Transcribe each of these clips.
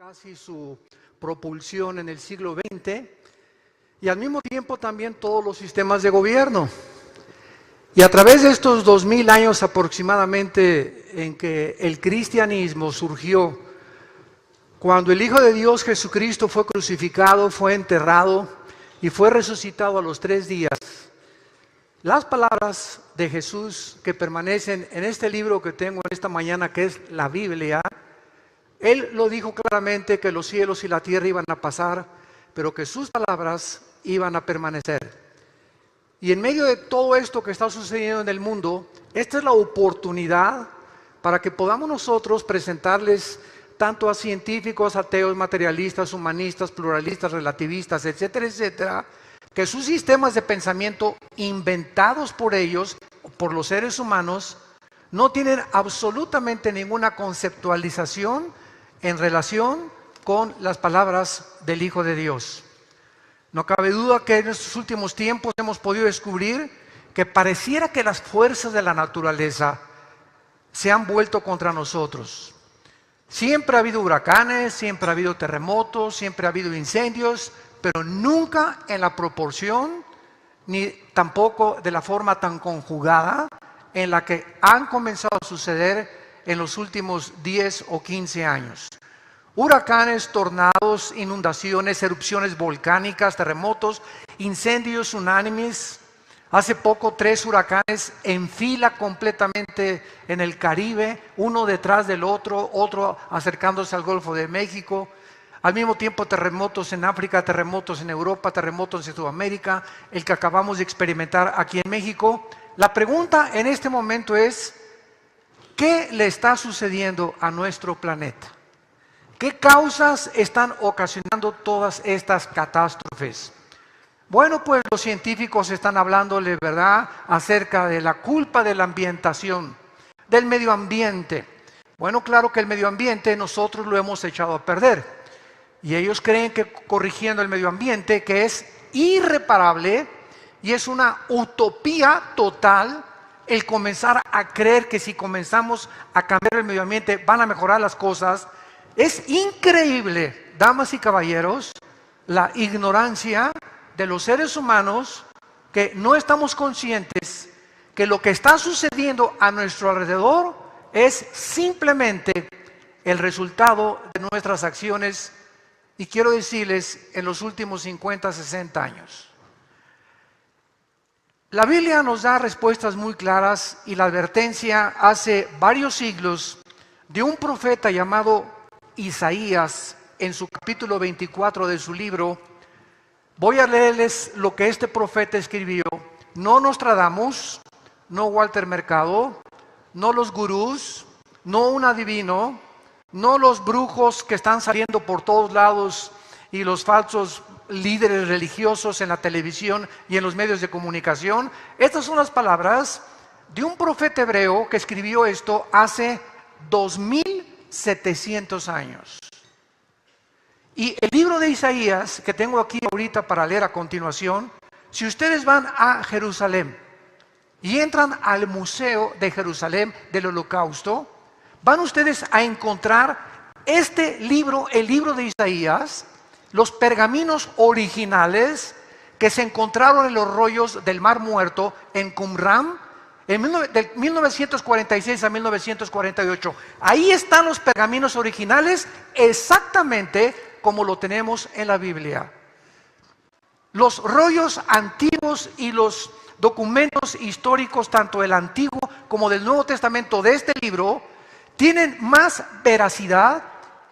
casi su propulsión en el siglo XX, y al mismo tiempo también todos los sistemas de gobierno. Y a través de estos 2000 años aproximadamente en que el cristianismo surgió, cuando el Hijo de Dios Jesucristo fue crucificado, fue enterrado y fue resucitado a los 3 días, las palabras de Jesús que permanecen en este libro que tengo esta mañana, que es la Biblia, Él lo dijo claramente, que los cielos y la tierra iban a pasar, pero que sus palabras iban a permanecer. Y en medio de todo esto que está sucediendo en el mundo, esta es la oportunidad para que podamos nosotros presentarles tanto a científicos, ateos, materialistas, humanistas, pluralistas, relativistas, etcétera, etcétera, que sus sistemas de pensamiento inventados por ellos, por los seres humanos, no tienen absolutamente ninguna conceptualización en relación con las palabras del Hijo de Dios. No cabe duda que en estos últimos tiempos hemos podido descubrir que pareciera que las fuerzas de la naturaleza se han vuelto contra nosotros. Siempre ha habido huracanes, siempre ha habido terremotos, siempre ha habido incendios, pero nunca en la proporción ni tampoco de la forma tan conjugada en la que han comenzado a suceder en los últimos 10 o 15 años. Huracanes, tornados, inundaciones, erupciones volcánicas, terremotos, incendios, tsunamis. Hace poco 3 huracanes en fila completamente en el Caribe, uno detrás del otro, otro acercándose al Golfo de México. Al mismo tiempo terremotos en África, terremotos en Europa, terremotos en Sudamérica, el que acabamos de experimentar aquí en México. La pregunta en este momento es, ¿qué le está sucediendo a nuestro planeta? ¿Qué causas están ocasionando todas estas catástrofes? Bueno, pues los científicos están hablándole, ¿verdad?, acerca de la culpa de la ambientación, del medio ambiente. Bueno, claro que el medio ambiente nosotros lo hemos echado a perder. Y ellos creen que corrigiendo el medio ambiente, que es irreparable y es una utopía total, el comenzar a creer que si comenzamos a cambiar el medio ambiente van a mejorar las cosas. Es increíble, damas y caballeros, la ignorancia de los seres humanos, que no estamos conscientes que lo que está sucediendo a nuestro alrededor es simplemente el resultado de nuestras acciones, y quiero decirles, en los últimos 50, 60 años. La Biblia nos da respuestas muy claras, y la advertencia hace varios siglos de un profeta llamado Isaías, en su capítulo 24 de su libro. Voy a leerles lo que este profeta escribió. No Nostradamus, no Walter Mercado, no los gurús, no un adivino, no los brujos que están saliendo por todos lados y los falsos líderes religiosos en la televisión y en los medios de comunicación. Estas son las palabras de un profeta hebreo que escribió esto hace 2700 años. Y el libro de Isaías, que tengo aquí ahorita para leer a continuación, si ustedes van a Jerusalén y entran al Museo de Jerusalén del Holocausto, van ustedes a encontrar este libro, el libro de Isaías, los pergaminos originales que se encontraron en los rollos del Mar Muerto en Qumran, de 1946 a 1948. Ahí están los pergaminos originales, exactamente como lo tenemos en la Biblia. Los rollos antiguos y los documentos históricos, tanto del Antiguo como del Nuevo Testamento de este libro, tienen más veracidad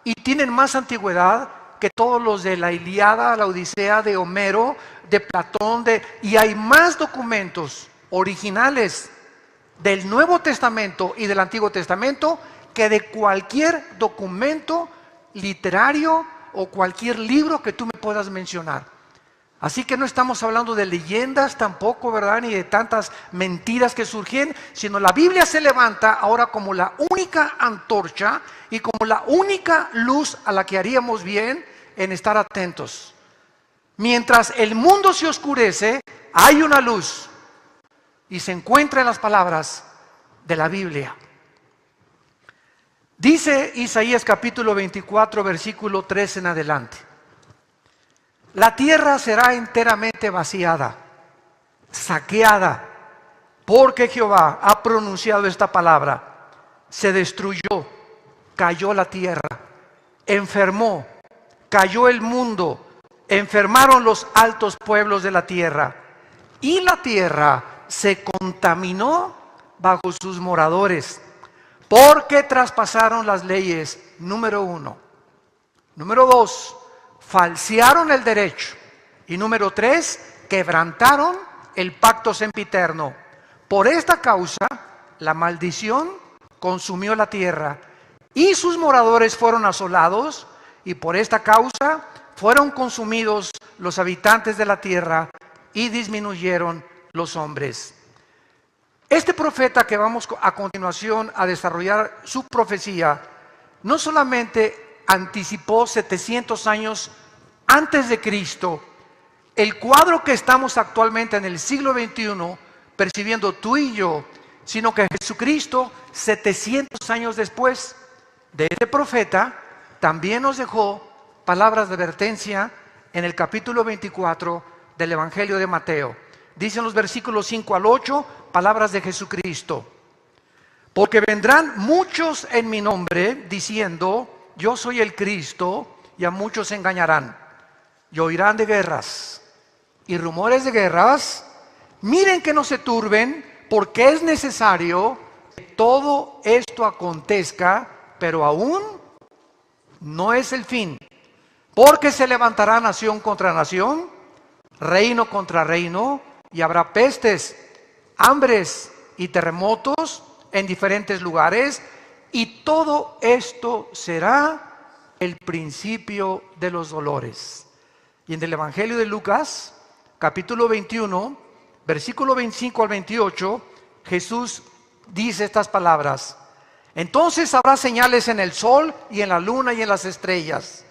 y tienen más antigüedad que todos los de la Ilíada, la Odisea, de Homero, de Platón, y hay más documentos originales del Nuevo Testamento y del Antiguo Testamento que de cualquier documento literario o cualquier libro que tú me puedas mencionar. Así que no estamos hablando de leyendas tampoco, ¿verdad?, ni de tantas mentiras que surgen, sino la Biblia se levanta ahora como la única antorcha y como la única luz a la que haríamos bien en estar atentos. Mientras el mundo se oscurece, hay una luz y se encuentra en las palabras de la Biblia. Dice Isaías capítulo 24, versículo 3 en adelante: la tierra será enteramente vaciada, saqueada, porque Jehová ha pronunciado esta palabra. Se destruyó, cayó la tierra, enfermó, cayó el mundo, enfermaron los altos pueblos de la tierra, y la tierra se contaminó bajo sus moradores, porque traspasaron las leyes, número 1. Número 2, falsearon el derecho. Y número 3, quebrantaron el pacto sempiterno. Por esta causa, la maldición consumió la tierra, y sus moradores fueron asolados, y por esta causa fueron consumidos los habitantes de la tierra, y disminuyeron los hombres. Este profeta que vamos a continuación a desarrollar su profecía, no solamente anticipó 700 años antes de Cristo el cuadro que estamos actualmente en el siglo XXI percibiendo tú y yo, sino que Jesucristo 700 años después de este profeta también nos dejó palabras de advertencia en el capítulo 24 del Evangelio de Mateo. Dicen los versículos 5 al 8, palabras de Jesucristo: porque vendrán muchos en mi nombre diciendo, yo soy el Cristo, y a muchos engañarán. Y oirán de guerras y rumores de guerras. Miren que no se turben, porque es necesario que todo esto acontezca, pero aún no es el fin. Porque se levantará nación contra nación, reino contra reino, y habrá pestes, hambres y terremotos en diferentes lugares, y todo esto será el principio de los dolores. Y en el Evangelio de Lucas, capítulo 21, versículo 25 al 28, Jesús dice estas palabras: entonces habrá señales en el sol y en la luna y en las estrellas,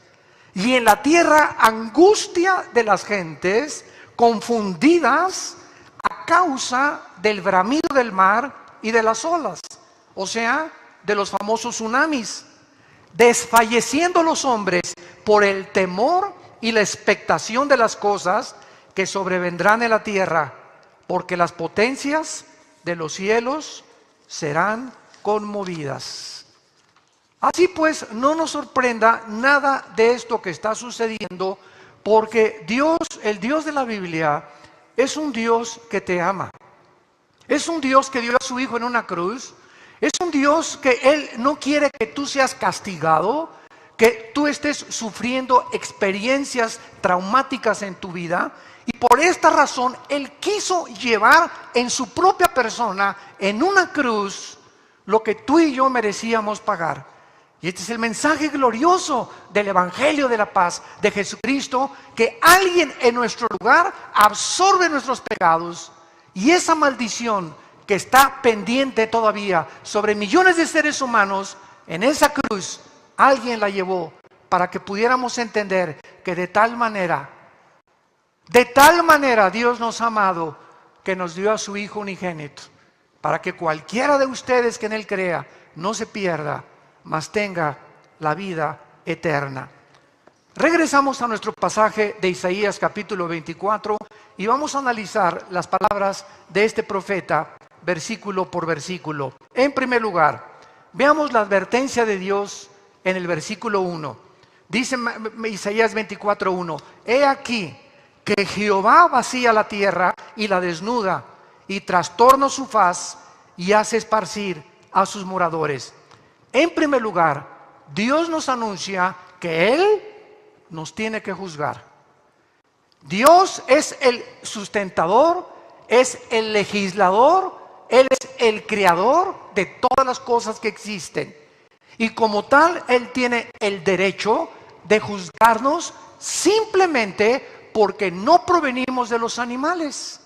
y en la tierra angustia de las gentes, confundidas a causa del bramido del mar y de las olas, o sea, de los famosos tsunamis, desfalleciendo los hombres por el temor y la expectación de las cosas que sobrevendrán en la tierra, porque las potencias de los cielos serán conmovidas. Así pues, no nos sorprenda nada de esto que está sucediendo, porque Dios, el Dios de la Biblia, es un Dios que te ama. Es un Dios que dio a su Hijo en una cruz. Es un Dios que Él no quiere que tú seas castigado, que tú estés sufriendo experiencias traumáticas en tu vida. Y por esta razón Él quiso llevar en su propia persona, en una cruz, lo que tú y yo merecíamos pagar. Y este es el mensaje glorioso del Evangelio de la paz de Jesucristo, que alguien en nuestro lugar absorbe nuestros pecados, y esa maldición que está pendiente todavía sobre millones de seres humanos, en esa cruz alguien la llevó para que pudiéramos entender que de tal manera Dios nos ha amado, que nos dio a su Hijo unigénito, para que cualquiera de ustedes que en Él crea no se pierda, mas tenga la vida eterna. Regresamos a nuestro pasaje de Isaías capítulo 24 y vamos a analizar las palabras de este profeta versículo por versículo. En primer lugar, veamos la advertencia de Dios en el versículo 1. Dice Isaías 24:1: he aquí que Jehová vacía la tierra y la desnuda, y trastorna su faz y hace esparcir a sus moradores. En primer lugar, Dios nos anuncia que Él nos tiene que juzgar. Dios es el sustentador, es el legislador, Él es el creador de todas las cosas que existen. Y como tal, Él tiene el derecho de juzgarnos simplemente porque no provenimos de los animales.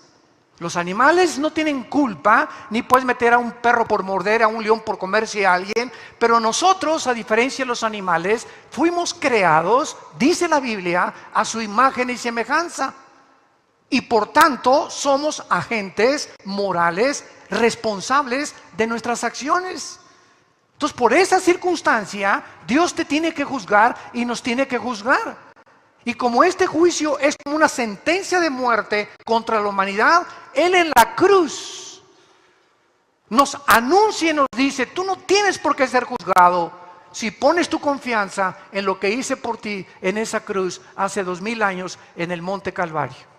Los animales no tienen culpa, ni puedes meter a un perro por morder, a un león por comerse a alguien, pero nosotros, a diferencia de los animales, fuimos creados, dice la Biblia, a su imagen y semejanza. Y por tanto, somos agentes morales responsables de nuestras acciones. Entonces, por esa circunstancia, Dios te tiene que juzgar y nos tiene que juzgar. Y como este juicio es como una sentencia de muerte contra la humanidad, Él en la cruz nos anuncia y nos dice: tú no tienes por qué ser juzgado si pones tu confianza en lo que hice por ti en esa cruz hace 2000 años en el Monte Calvario.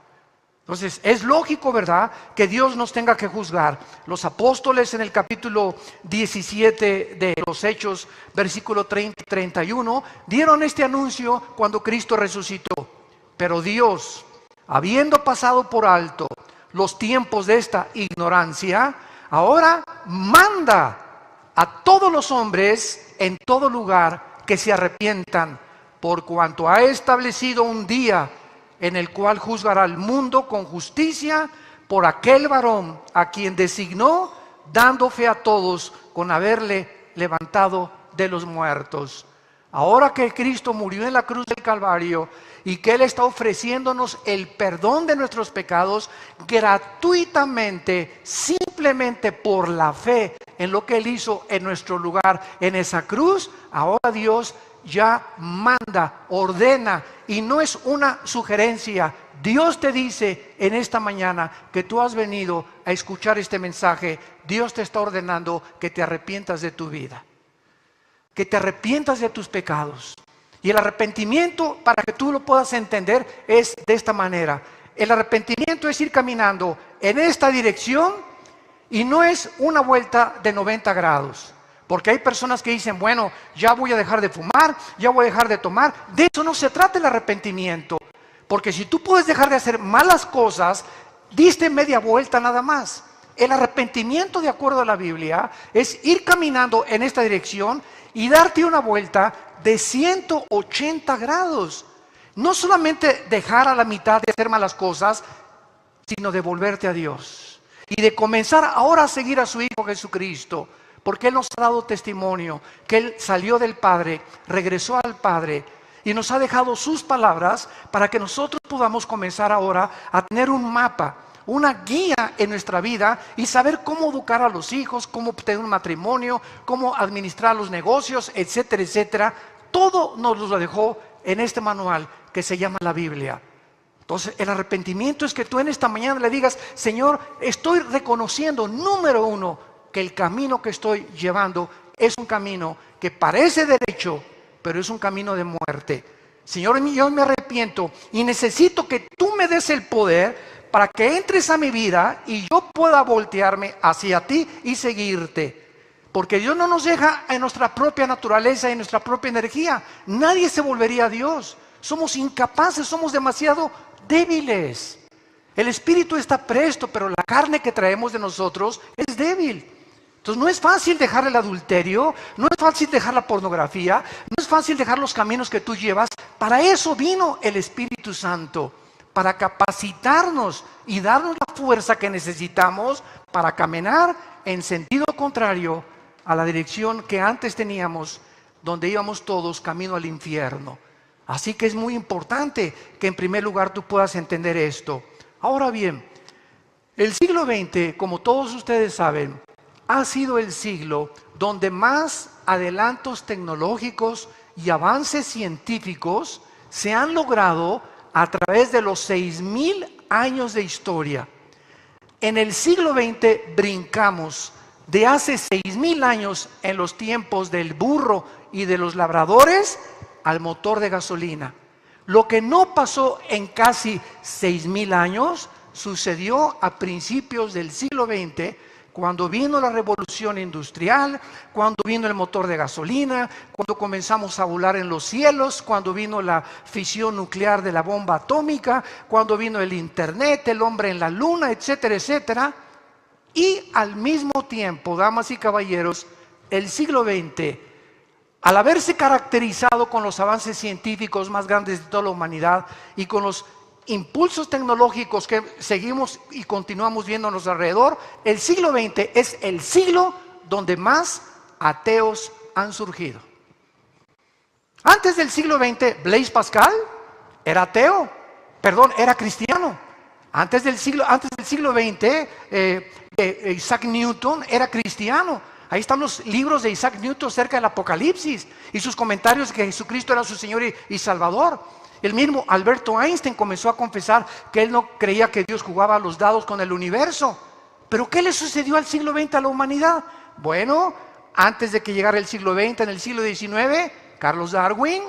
Entonces, es lógico, ¿verdad?, que Dios nos tenga que juzgar. Los apóstoles en el capítulo 17 de los Hechos, versículo 30 y 31, dieron este anuncio cuando Cristo resucitó. Pero Dios, habiendo pasado por alto los tiempos de esta ignorancia, ahora manda a todos los hombres en todo lugar que se arrepientan, por cuanto ha establecido un día en el cual juzgará al mundo con justicia por aquel varón a quien designó, dando fe a todos con haberle levantado de los muertos. Ahora que Cristo murió en la cruz del Calvario y que Él está ofreciéndonos el perdón de nuestros pecados gratuitamente, simplemente por la fe en lo que Él hizo en nuestro lugar en esa cruz, ahora Dios ya manda, ordena, y no es una sugerencia. Dios te dice en esta mañana que tú has venido a escuchar este mensaje. Dios te está ordenando que te arrepientas de tu vida, que te arrepientas de tus pecados. Y el arrepentimiento, para que tú lo puedas entender, es de esta manera. El arrepentimiento es ir caminando en esta dirección y no es una vuelta de 90 grados. Porque hay personas que dicen: bueno, ya voy a dejar de fumar, ya voy a dejar de tomar. De eso no se trata el arrepentimiento. Porque si tú puedes dejar de hacer malas cosas, diste media vuelta nada más. El arrepentimiento, de acuerdo a la Biblia, es ir caminando en esta dirección y darte una vuelta de 180 grados. No solamente dejar a la mitad de hacer malas cosas, sino de volverte a Dios. Y de comenzar ahora a seguir a su Hijo Jesucristo. Porque Él nos ha dado testimonio que Él salió del Padre, regresó al Padre y nos ha dejado sus palabras para que nosotros podamos comenzar ahora a tener un mapa, una guía en nuestra vida y saber cómo educar a los hijos, cómo tener un matrimonio, cómo administrar los negocios, etcétera, etcétera. Todo nos lo dejó en este manual que se llama la Biblia. Entonces, el arrepentimiento es que tú en esta mañana le digas: Señor, estoy reconociendo, número uno, que el camino que estoy llevando es un camino que parece derecho, pero es un camino de muerte. Señor, yo me arrepiento y necesito que tú me des el poder para que entres a mi vida y yo pueda voltearme hacia ti y seguirte. Porque Dios no nos deja en nuestra propia naturaleza y en nuestra propia energía. Nadie se volvería a Dios. Somos incapaces, somos demasiado débiles. El espíritu está presto, pero la carne que traemos de nosotros es débil. Entonces no es fácil dejar el adulterio, no es fácil dejar la pornografía, no es fácil dejar los caminos que tú llevas. Para eso vino el Espíritu Santo, para capacitarnos y darnos la fuerza que necesitamos para caminar en sentido contrario a la dirección que antes teníamos, donde íbamos todos camino al infierno. Así que es muy importante que en primer lugar tú puedas entender esto. Ahora bien, el siglo XX, como todos ustedes saben, ha sido el siglo donde más adelantos tecnológicos y avances científicos se han logrado a través de los 6000 años de historia. En el siglo XX brincamos de hace 6000 años, en los tiempos del burro y de los labradores, al motor de gasolina. Lo que no pasó en casi 6000 años sucedió a principios del siglo XX, cuando vino la revolución industrial, cuando vino el motor de gasolina, cuando comenzamos a volar en los cielos, cuando vino la fisión nuclear de la bomba atómica, cuando vino el internet, el hombre en la luna, etcétera, etcétera. Y al mismo tiempo, damas y caballeros, el siglo XX, al haberse caracterizado con los avances científicos más grandes de toda la humanidad y con los impulsos tecnológicos que seguimos y continuamos viendo a nuestro alrededor, el siglo XX es el siglo donde más ateos han surgido. Antes del siglo XX, Blaise Pascal era ateo, era cristiano. Antes del siglo XX, Isaac Newton era cristiano. Ahí están los libros de Isaac Newton cerca del Apocalipsis y sus comentarios de que Jesucristo era su Señor y Salvador. El mismo Alberto Einstein comenzó a confesar que él no creía que Dios jugaba a los dados con el universo. ¿Pero qué le sucedió al siglo XX a la humanidad? Bueno, antes de que llegara el siglo XX, en el siglo XIX, Carlos Darwin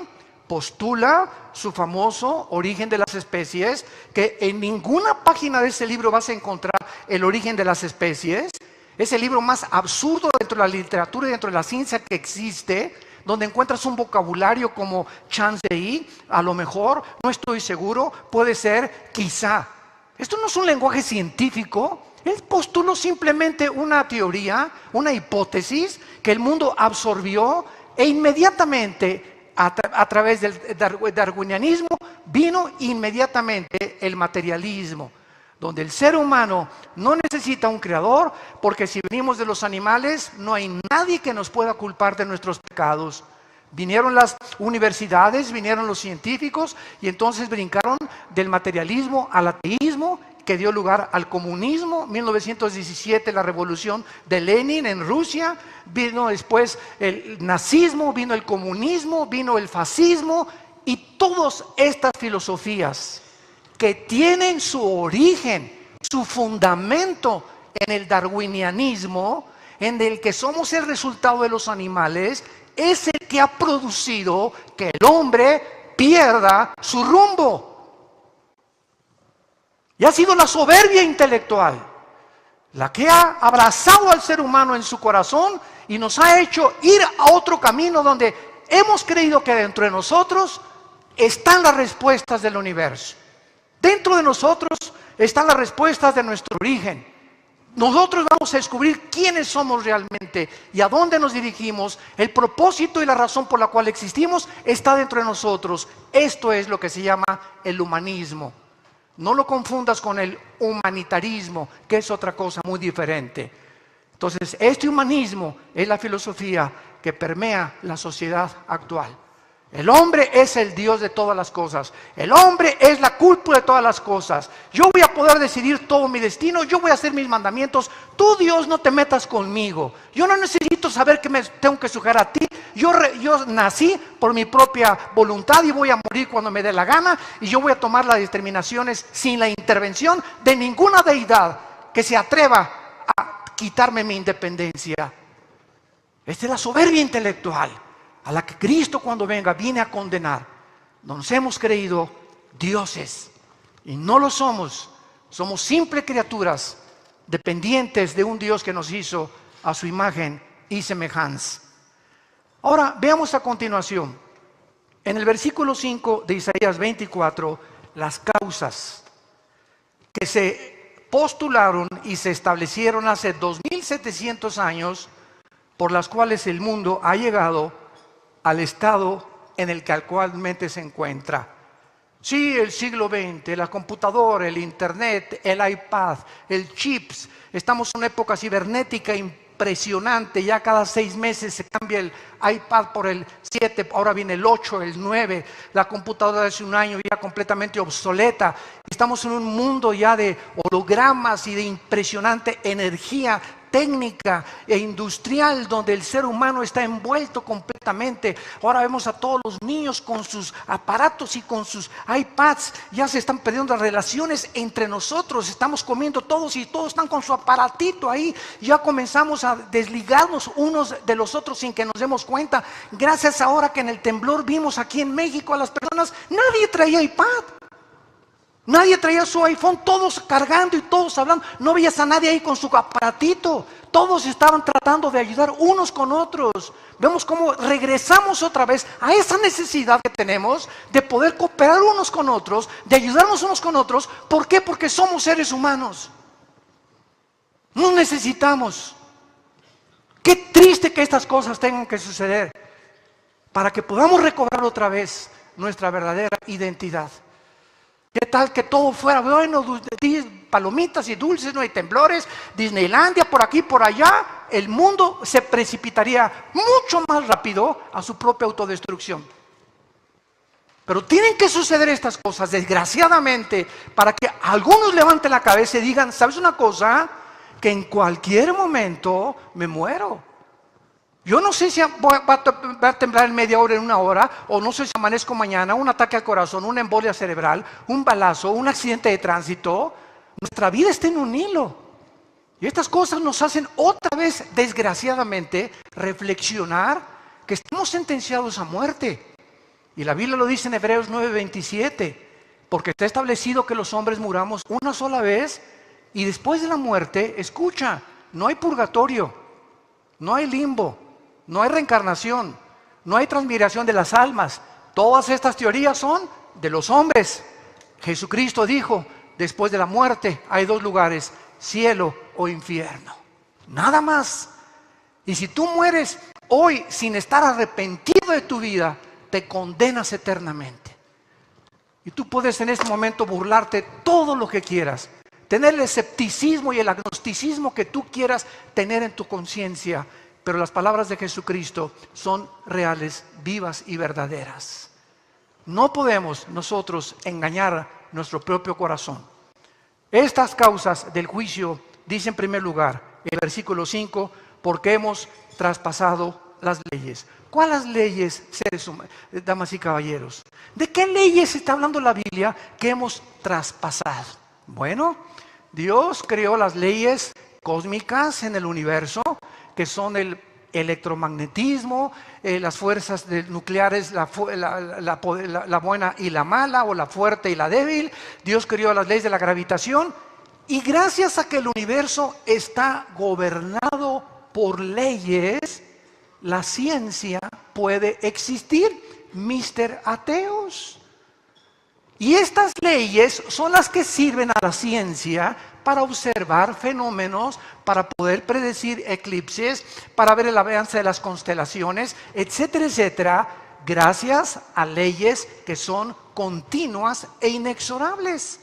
postula su famoso Origen de las Especies, que en ninguna página de ese libro vas a encontrar el origen de las especies. Es el libro más absurdo dentro de la literatura y dentro de la ciencia que existe, donde encuentras un vocabulario como chance, a lo mejor, no estoy seguro, puede ser, quizá. Esto no es un lenguaje científico. Él postuló simplemente una teoría, una hipótesis que el mundo absorbió e inmediatamente a través del darwinianismo vino inmediatamente el materialismo, donde el ser humano no necesita un creador, porque si venimos de los animales no hay nadie que nos pueda culpar de nuestros pecados. Vinieron las universidades, vinieron los científicos y entonces brincaron del materialismo al ateísmo, que dio lugar al comunismo. 1917, la revolución de Lenin en Rusia, vino después el nazismo, vino el comunismo, vino el fascismo, y todas estas filosofías que tienen su origen, su fundamento en el darwinianismo, en el que somos el resultado de los animales, es el que ha producido que el hombre pierda su rumbo. Y ha sido la soberbia intelectual la que ha abrazado al ser humano en su corazón y nos ha hecho ir a otro camino donde hemos creído que dentro de nosotros están las respuestas del universo. Dentro de nosotros están las respuestas de nuestro origen. Nosotros vamos a descubrir quiénes somos realmente y a dónde nos dirigimos. El propósito y la razón por la cual existimos está dentro de nosotros. Esto es lo que se llama el humanismo. No lo confundas con el humanitarismo, que es otra cosa muy diferente. Entonces, este humanismo es la filosofía que permea la sociedad actual. El hombre es el Dios de todas las cosas. El hombre es la cúpula de todas las cosas. Yo voy a poder decidir todo mi destino. Yo voy a hacer mis mandamientos. Tú, Dios, no te metas conmigo. Yo no necesito saber que me tengo que sujetar a ti. Yo nací por mi propia voluntad y voy a morir cuando me dé la gana. Y yo voy a tomar las determinaciones sin la intervención de ninguna deidad que se atreva a quitarme mi independencia. Esta es la soberbia intelectual a la que Cristo, cuando venga, viene a condenar. Nos hemos creído dioses y no lo somos. Somos simples criaturas dependientes de un Dios que nos hizo a su imagen y semejanza. Ahora veamos a continuación en el versículo 5 de Isaías 24 las causas que se postularon y se establecieron hace 2700 años, por las cuales el mundo ha llegado al estado en el que actualmente se encuentra. Sí, el siglo XX, la computadora, el internet, el iPad, el chips. Estamos en una época cibernética impresionante. Ya cada 6 meses se cambia el iPad por el 7, ahora viene el 8, el 9. La computadora de hace un año ya completamente obsoleta. Estamos en un mundo ya de hologramas y de impresionante energía técnica e industrial, donde el ser humano está envuelto completamente. Ahora vemos a todos los niños con sus aparatos y con sus iPads. Ya se están perdiendo las relaciones entre nosotros. Estamos comiendo todos y todos están con su aparatito ahí. Ya comenzamos a desligarnos unos de los otros sin que nos demos cuenta. Gracias ahora que en el temblor vimos aquí en México a las personas, nadie traía iPad. Nadie traía su iPhone, todos cargando y todos hablando. No veías a nadie ahí con su aparatito. Todos estaban tratando de ayudar unos con otros. Vemos cómo regresamos otra vez a esa necesidad que tenemos de poder cooperar unos con otros, de ayudarnos unos con otros. ¿Por qué? Porque somos seres humanos. Nos necesitamos. Qué triste que estas cosas tengan que suceder para que podamos recobrar otra vez nuestra verdadera identidad. ¿Qué tal que todo fuera bueno, palomitas y dulces, no hay temblores, Disneylandia por aquí, por allá? El mundo se precipitaría mucho más rápido a su propia autodestrucción. Pero tienen que suceder estas cosas, desgraciadamente, para que algunos levanten la cabeza y digan, ¿sabes una cosa? Que en cualquier momento me muero. Yo no sé si va a temblar en media hora, en una hora, o no sé si amanezco mañana, un ataque al corazón, una embolia cerebral, un balazo, un accidente de tránsito. Nuestra vida está en un hilo. Y estas cosas nos hacen otra vez, desgraciadamente, reflexionar que estamos sentenciados a muerte. Y la Biblia lo dice en Hebreos 9:27, porque está establecido que los hombres muramos una sola vez y después de la muerte, escucha, no hay purgatorio, no hay limbo, no hay reencarnación, no hay transmigración de las almas. Todas estas teorías son de los hombres. Jesucristo dijo, después de la muerte hay dos lugares, cielo o infierno. Nada más. Y si tú mueres hoy sin estar arrepentido de tu vida, te condenas eternamente. Y tú puedes en este momento burlarte todo lo que quieras, tener el escepticismo y el agnosticismo que tú quieras tener en tu conciencia, pero las palabras de Jesucristo son reales, vivas y verdaderas. No podemos nosotros engañar nuestro propio corazón. Estas causas del juicio, dice en primer lugar, el versículo 5, porque hemos traspasado las leyes. ¿Cuáles leyes, seres humanos, damas y caballeros? ¿De qué leyes está hablando la Biblia que hemos traspasado? Bueno, Dios creó las leyes cósmicas en el universo, que son el electromagnetismo, las fuerzas nucleares, la buena y la mala, o la fuerte y la débil. Dios creó las leyes de la gravitación, y gracias a que el universo está gobernado por leyes, la ciencia puede existir, Mr. Ateos. Y estas leyes son las que sirven a la ciencia para observar fenómenos, para poder predecir eclipses, para ver el avance de las constelaciones, etcétera, etcétera, gracias a leyes que son continuas e inexorables.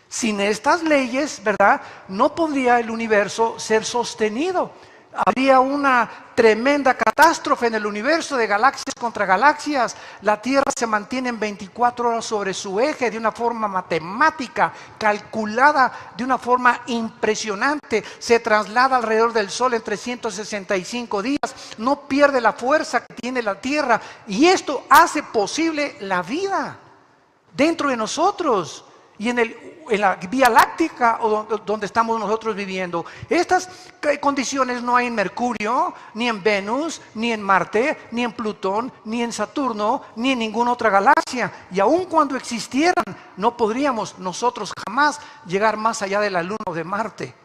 Sin estas leyes, ¿verdad?, no podría el universo ser sostenido. Habría una tremenda catástrofe en el universo, de galaxias contra galaxias. La Tierra se mantiene en 24 horas sobre su eje de una forma matemática, calculada de una forma impresionante. Se traslada alrededor del Sol en 365 días. No pierde la fuerza que tiene la Tierra. Y esto hace posible la vida dentro de nosotros y en la Vía Láctea donde estamos nosotros viviendo. Estas condiciones no hay en Mercurio, ni en Venus, ni en Marte, ni en Plutón, ni en Saturno, ni en ninguna otra galaxia. Y aun cuando existieran, no podríamos nosotros jamás llegar más allá de la Luna o de Marte.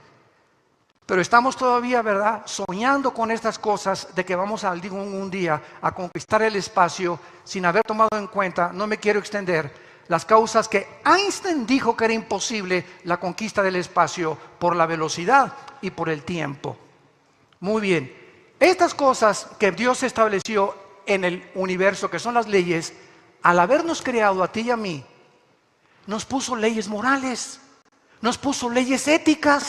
Pero estamos todavía, ¿verdad?, soñando con estas cosas de que vamos un día a conquistar el espacio sin haber tomado en cuenta, no me quiero extender, las causas que Einstein dijo que era imposible la conquista del espacio por la velocidad y por el tiempo. Muy bien, estas cosas que Dios estableció en el universo, que son las leyes, al habernos creado a ti y a mí, nos puso leyes morales, nos puso leyes éticas.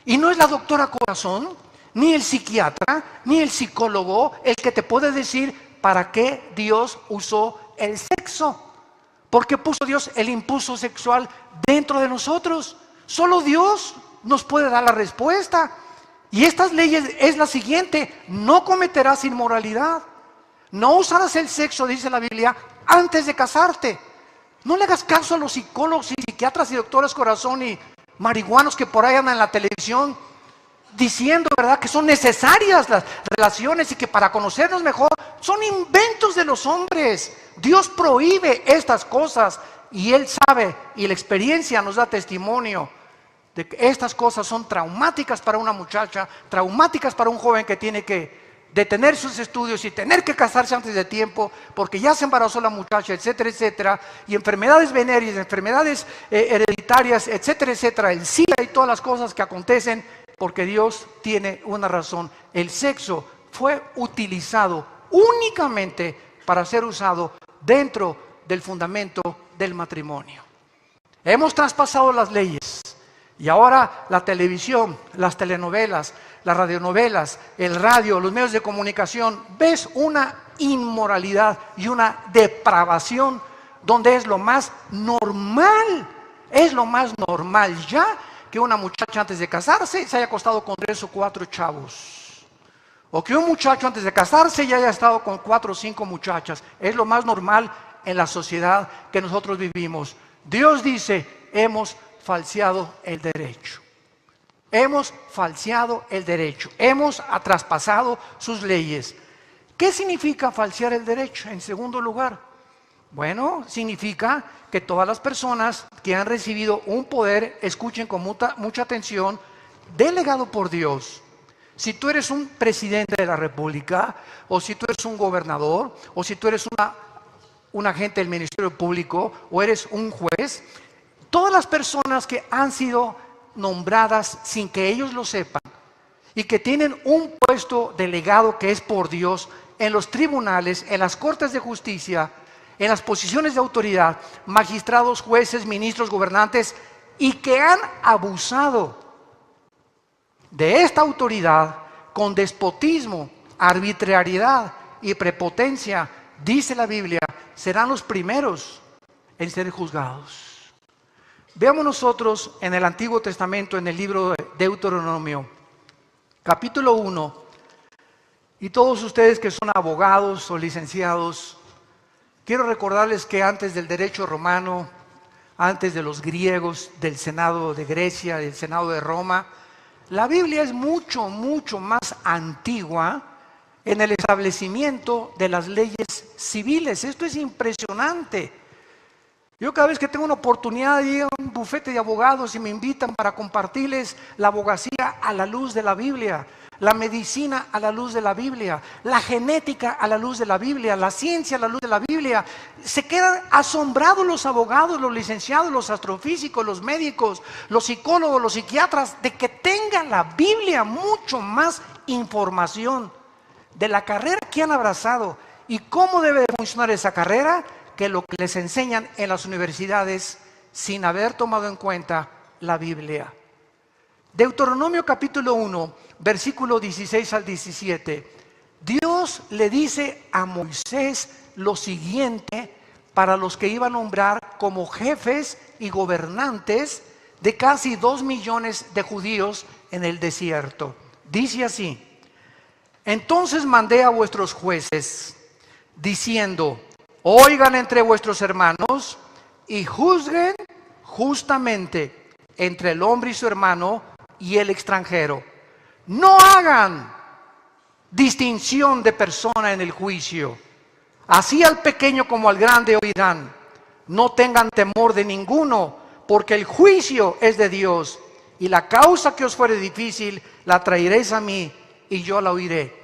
Y no es la doctora corazón, ni el psiquiatra, ni el psicólogo el que te puede decir para qué Dios usó el sexo. ¿Por qué puso Dios el impulso sexual dentro de nosotros? Solo Dios nos puede dar la respuesta. Y estas leyes es la siguiente: no cometerás inmoralidad, no usarás el sexo, dice la Biblia, antes de casarte. No le hagas caso a los psicólogos y psiquiatras y doctores corazón y marihuanos que por ahí andan en la televisión diciendo, ¿verdad?, que son necesarias las relaciones y que para conocernos mejor son inventos de los hombres. Dios prohíbe estas cosas y Él sabe, y la experiencia nos da testimonio de que estas cosas son traumáticas para una muchacha, traumáticas para un joven que tiene que detener sus estudios y tener que casarse antes de tiempo porque ya se embarazó la muchacha, etcétera, etcétera, y enfermedades venéreas, enfermedades hereditarias, etcétera, etcétera, el SIDA y todas las cosas que acontecen porque Dios tiene una razón. El sexo fue utilizado únicamente para ser usado dentro del fundamento del matrimonio. Hemos traspasado las leyes y ahora la televisión, las telenovelas, las radionovelas, el radio, los medios de comunicación, ves una inmoralidad y una depravación donde es lo más normal ya que una muchacha antes de casarse se haya acostado con 3 o 4 chavos. O que un muchacho antes de casarse ya haya estado con 4 o 5 muchachas. Es lo más normal en la sociedad que nosotros vivimos. Dios dice, hemos falseado el derecho. Hemos falseado el derecho. Hemos traspasado sus leyes. ¿Qué significa falsear el derecho? En segundo lugar, bueno, significa que todas las personas que han recibido un poder, escuchen con mucha atención, delegado por Dios. Si tú eres un presidente de la República, o si tú eres un gobernador, o si tú eres un agente del Ministerio Público, o eres un juez, todas las personas que han sido nombradas sin que ellos lo sepan y que tienen un puesto delegado que es por Dios en los tribunales, en las cortes de justicia, en las posiciones de autoridad, magistrados, jueces, ministros, gobernantes, y que han abusado de esta autoridad con despotismo, arbitrariedad y prepotencia, dice la Biblia, serán los primeros en ser juzgados. Veamos nosotros en el Antiguo Testamento, en el libro de Deuteronomio, capítulo 1, y todos ustedes que son abogados o licenciados, quiero recordarles que antes del derecho romano, antes de los griegos, del Senado de Grecia, del Senado de Roma, la Biblia es mucho, mucho más antigua en el establecimiento de las leyes civiles. Esto es impresionante. Yo cada vez que tengo una oportunidad de ir a un bufete de abogados y me invitan para compartirles la abogacía a la luz de la Biblia, la medicina a la luz de la Biblia, la genética a la luz de la Biblia, la ciencia a la luz de la Biblia, se quedan asombrados los abogados, los licenciados, los astrofísicos, los médicos, los psicólogos, los psiquiatras, de que tengan la Biblia mucho más información de la carrera que han abrazado y cómo debe de funcionar esa carrera, que lo que les enseñan en las universidades sin haber tomado en cuenta la Biblia. Deuteronomio capítulo 1, versículo 16 al 17. Dios le dice a Moisés lo siguiente para los que iba a nombrar como jefes y gobernantes de casi 2 millones de judíos en el desierto. Dice así: entonces mandé a vuestros jueces diciendo, oigan entre vuestros hermanos y juzguen justamente entre el hombre y su hermano y el extranjero. No hagan distinción de persona en el juicio. Así al pequeño como al grande oirán. No tengan temor de ninguno, porque el juicio es de Dios. Y la causa que os fuere difícil, la traeréis a mí y yo la oiré.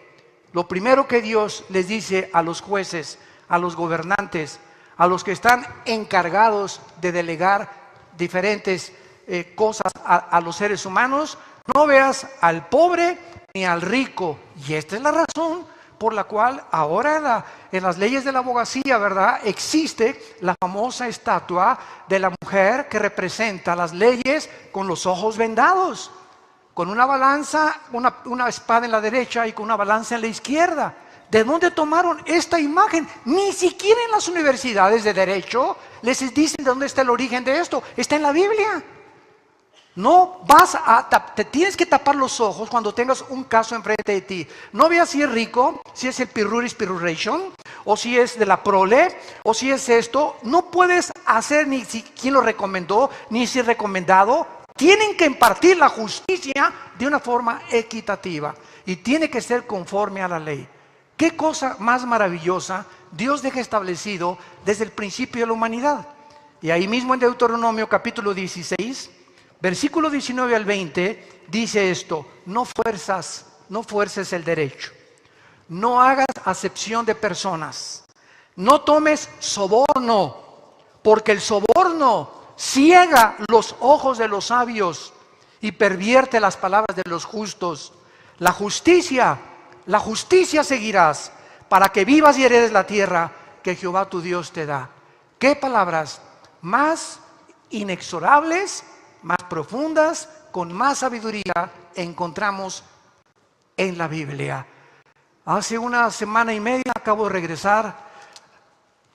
Lo primero que Dios les dice a los jueces, a los gobernantes, a los que están encargados de delegar diferentes cosas a los seres humanos, no veas al pobre ni al rico. Y esta es la razón por la cual ahora en las leyes de la abogacía, ¿verdad?, existe la famosa estatua de la mujer que representa las leyes con los ojos vendados, con una balanza, una espada en la derecha y con una balanza en la izquierda. ¿De dónde tomaron esta imagen? Ni siquiera en las universidades de derecho les dicen de dónde está el origen de esto. Está en la Biblia. No te tienes que tapar los ojos cuando tengas un caso enfrente de ti. No veas si es rico, si es el Pirruris Pirruration, o si es de la prole, o si es esto. No puedes hacer ni si quién lo recomendó, ni si es recomendado. Tienen que impartir la justicia de una forma equitativa y tiene que ser conforme a la ley. ¿Qué cosa más maravillosa Dios deja establecido desde el principio de la humanidad? Y ahí mismo en Deuteronomio capítulo 16, versículo 19 al 20, dice esto: no fuerces el derecho, no hagas acepción de personas, no tomes soborno, porque el soborno ciega los ojos de los sabios y pervierte las palabras de los justos. La justicia seguirás, para que vivas y heredes la tierra que Jehová tu Dios te da. ¿Qué palabras más inexorables, más profundas, con más sabiduría encontramos en la Biblia? Hace una semana y media acabo de regresar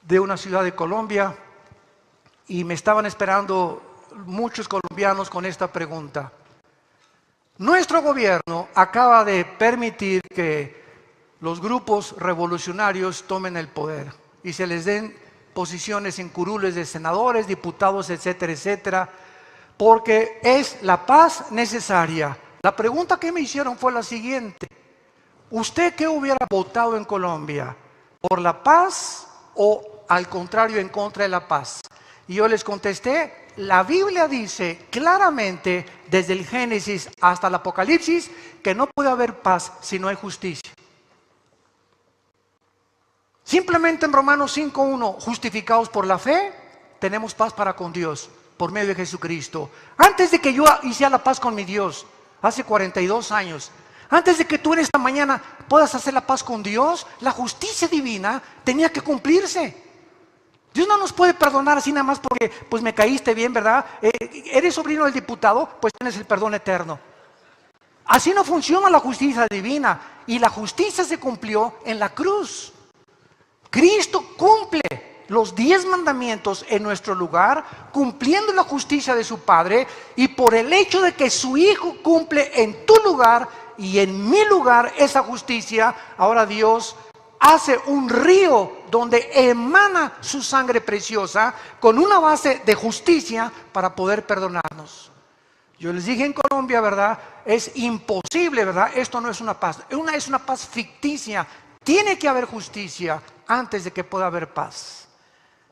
de una ciudad de Colombia y me estaban esperando muchos colombianos con esta pregunta. Nuestro gobierno acaba de permitir que los grupos revolucionarios tomen el poder y se les den posiciones en curules de senadores, diputados, etcétera, etcétera, porque es la paz necesaria. La pregunta que me hicieron fue la siguiente: ¿usted qué hubiera votado en Colombia? ¿Por la paz o al contrario en contra de la paz? Y yo les contesté, la Biblia dice claramente desde el Génesis hasta el Apocalipsis que no puede haber paz si no hay justicia. Simplemente en Romanos 5:1, justificados por la fe, tenemos paz para con Dios por medio de Jesucristo. Antes de que yo hiciera la paz con mi Dios, hace 42 años, antes de que tú en esta mañana puedas hacer la paz con Dios, la justicia divina tenía que cumplirse. Dios no nos puede perdonar así nada más porque pues me caíste bien, ¿verdad? Eres sobrino del diputado, pues tienes el perdón eterno. Así no funciona la justicia divina, y la justicia se cumplió en la cruz. Cristo cumple los 10 mandamientos en nuestro lugar, cumpliendo la justicia de su Padre, y por el hecho de que su Hijo cumple en tu lugar y en mi lugar esa justicia, ahora Dios hace un río donde emana su sangre preciosa con una base de justicia para poder perdonarnos. Yo les dije en Colombia, ¿verdad? Es imposible, ¿verdad? Esto no es una paz, es una paz ficticia. Tiene que haber justicia antes de que pueda haber paz.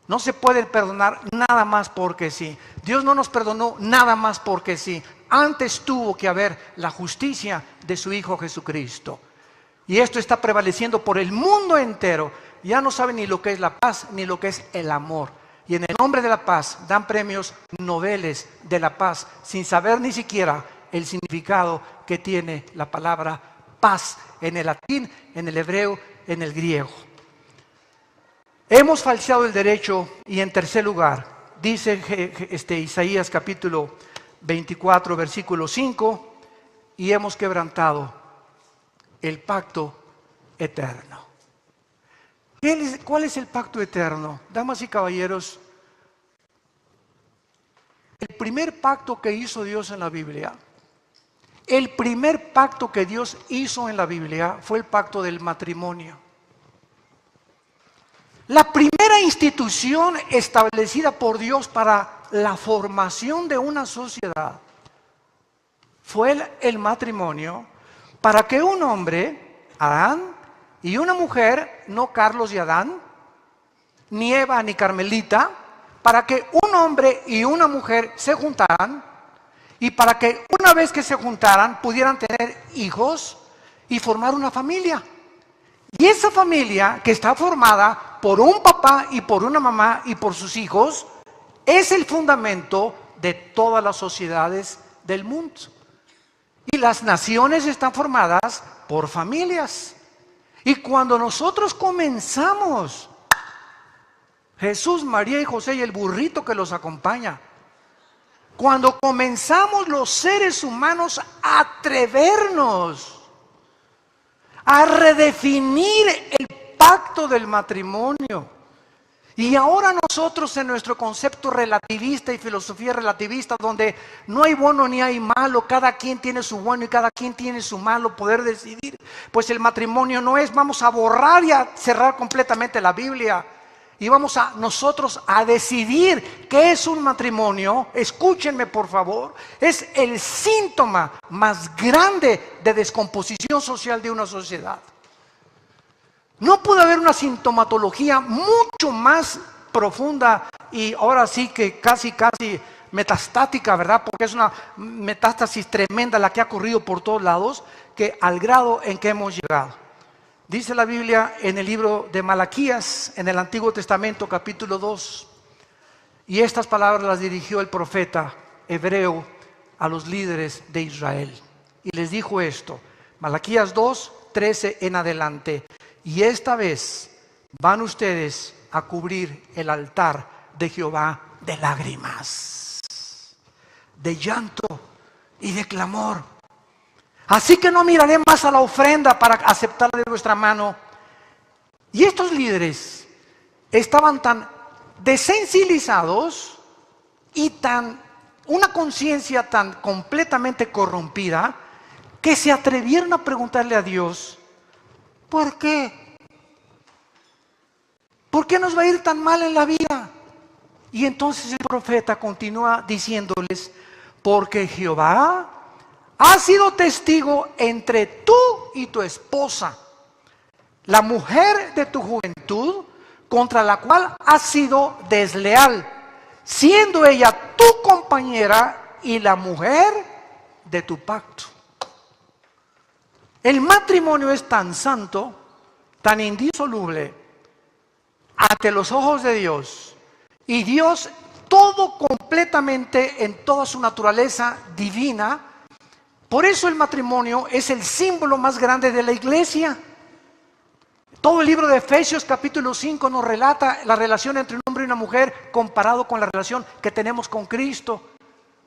No se puede perdonar nada más porque sí. Dios no nos perdonó nada más porque sí. Antes tuvo que haber la justicia de su Hijo Jesucristo. Y esto está prevaleciendo por el mundo entero. Ya no saben ni lo que es la paz, ni lo que es el amor. Y en el nombre de la paz dan premios Nobel de la paz, sin saber ni siquiera el significado que tiene la palabra paz en el latín, en el hebreo, en el griego. Hemos falseado el derecho, y en tercer lugar, dice Isaías capítulo 24, versículo 5, y hemos quebrantado el pacto eterno. ¿Cuál es el pacto eterno? Damas y caballeros, el primer pacto que hizo Dios en la Biblia, el primer pacto que Dios hizo en la Biblia fue el pacto del matrimonio. La primera institución establecida por Dios para la formación de una sociedad fue el matrimonio, para que un hombre, Adán, y una mujer, no Carlos y Adán, ni Eva ni Carmelita, para que un hombre y una mujer se juntaran, y para que una vez que se juntaran pudieran tener hijos y formar una familia. Y esa familia, que está formada por un papá y por una mamá y por sus hijos, es el fundamento de todas las sociedades del mundo. Y las naciones están formadas por familias. Y cuando nosotros comenzamos, Jesús, María y José y el burrito que los acompaña, cuando comenzamos los seres humanos a atrevernos a redefinir el pacto del matrimonio, y ahora nosotros en nuestro concepto relativista y filosofía relativista, donde no hay bueno ni hay malo, cada quien tiene su bueno y cada quien tiene su malo, poder decidir, pues el matrimonio no es, vamos a borrar y a cerrar completamente la Biblia, y vamos a nosotros a decidir qué es un matrimonio. Escúchenme por favor, es el síntoma más grande de descomposición social de una sociedad. No puede haber una sintomatología mucho más profunda y ahora sí que casi metastática, ¿verdad? Porque es una metástasis tremenda la que ha ocurrido por todos lados, que al grado en que hemos llegado. Dice la Biblia en el libro de Malaquías, en el Antiguo Testamento, capítulo 2, y estas palabras las dirigió el profeta hebreo a los líderes de Israel. Y les dijo esto, Malaquías 2, 13 en adelante: y esta vez van ustedes a cubrir el altar de Jehová de lágrimas, de llanto y de clamor. Así que no miraré más a la ofrenda para aceptarla de vuestra mano. Y estos líderes estaban tan desensibilizados y una conciencia tan completamente corrompida, que se atrevieron a preguntarle a Dios: ¿Por qué? ¿Por qué nos va a ir tan mal en la vida? Y entonces el profeta continúa diciéndoles, porque Jehová ha sido testigo entre tú y tu esposa, la mujer de tu juventud, contra la cual has sido desleal, siendo ella tu compañera y la mujer de tu pacto. El matrimonio es tan santo, tan indisoluble ante los ojos de Dios, y Dios todo completamente en toda su naturaleza divina. Por eso el matrimonio es el símbolo más grande de la iglesia. Todo el libro de Efesios capítulo 5 nos relata la relación entre un hombre y una mujer comparado con la relación que tenemos con Cristo.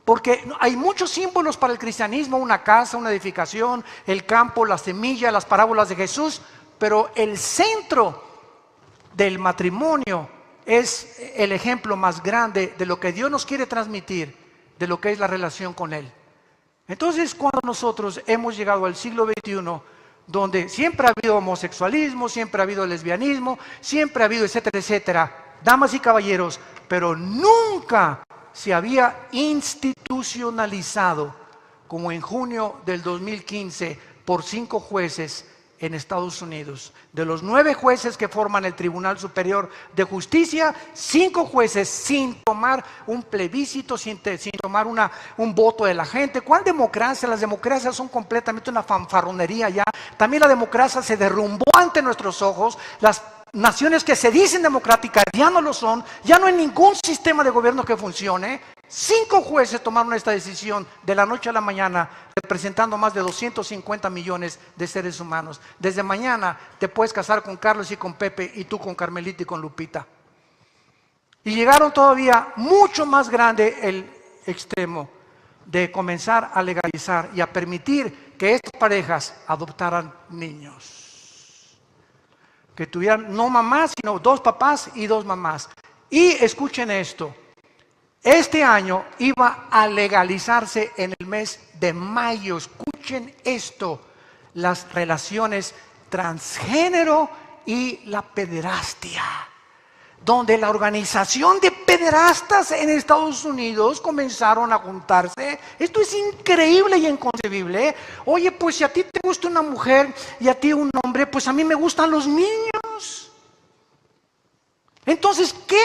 Porque hay muchos símbolos para el cristianismo, una casa, una edificación, el campo, la semilla, las parábolas de Jesús, pero el centro del matrimonio es el ejemplo más grande de lo que Dios nos quiere transmitir, de lo que es la relación con Él. Entonces, cuando nosotros hemos llegado al siglo XXI, donde siempre ha habido homosexualismo, siempre ha habido lesbianismo, siempre ha habido etcétera, etcétera, damas y caballeros, pero nunca se había institucionalizado como en junio del 2015 por 5 jueces en Estados Unidos. De los 9 jueces que forman el Tribunal Superior de Justicia, 5 jueces sin tomar un plebiscito, sin tomar un voto de la gente. ¿Cuál democracia? Las democracias son completamente una fanfarronería ya. También la democracia se derrumbó ante nuestros ojos. Las naciones que se dicen democráticas ya no lo son, ya no hay ningún sistema de gobierno que funcione. 5 jueces tomaron esta decisión de la noche a la mañana, representando más de 250 millones de seres humanos. Desde mañana te puedes casar con Carlos y con Pepe, y tú con Carmelita y con Lupita. Y llegaron todavía mucho más grande el extremo de comenzar a legalizar y a permitir que estas parejas adoptaran niños, que tuvieran no mamás, sino 2 papás y 2 mamás. Y escuchen esto, este año iba a legalizarse en el mes de mayo, escuchen esto, las relaciones transgénero y la pederastia, donde la organización de pederastas en Estados Unidos comenzaron a juntarse. Esto es increíble y inconcebible. Oye, pues si a ti te gusta una mujer y a ti un hombre, pues a mí me gustan los niños. Entonces, ¿qué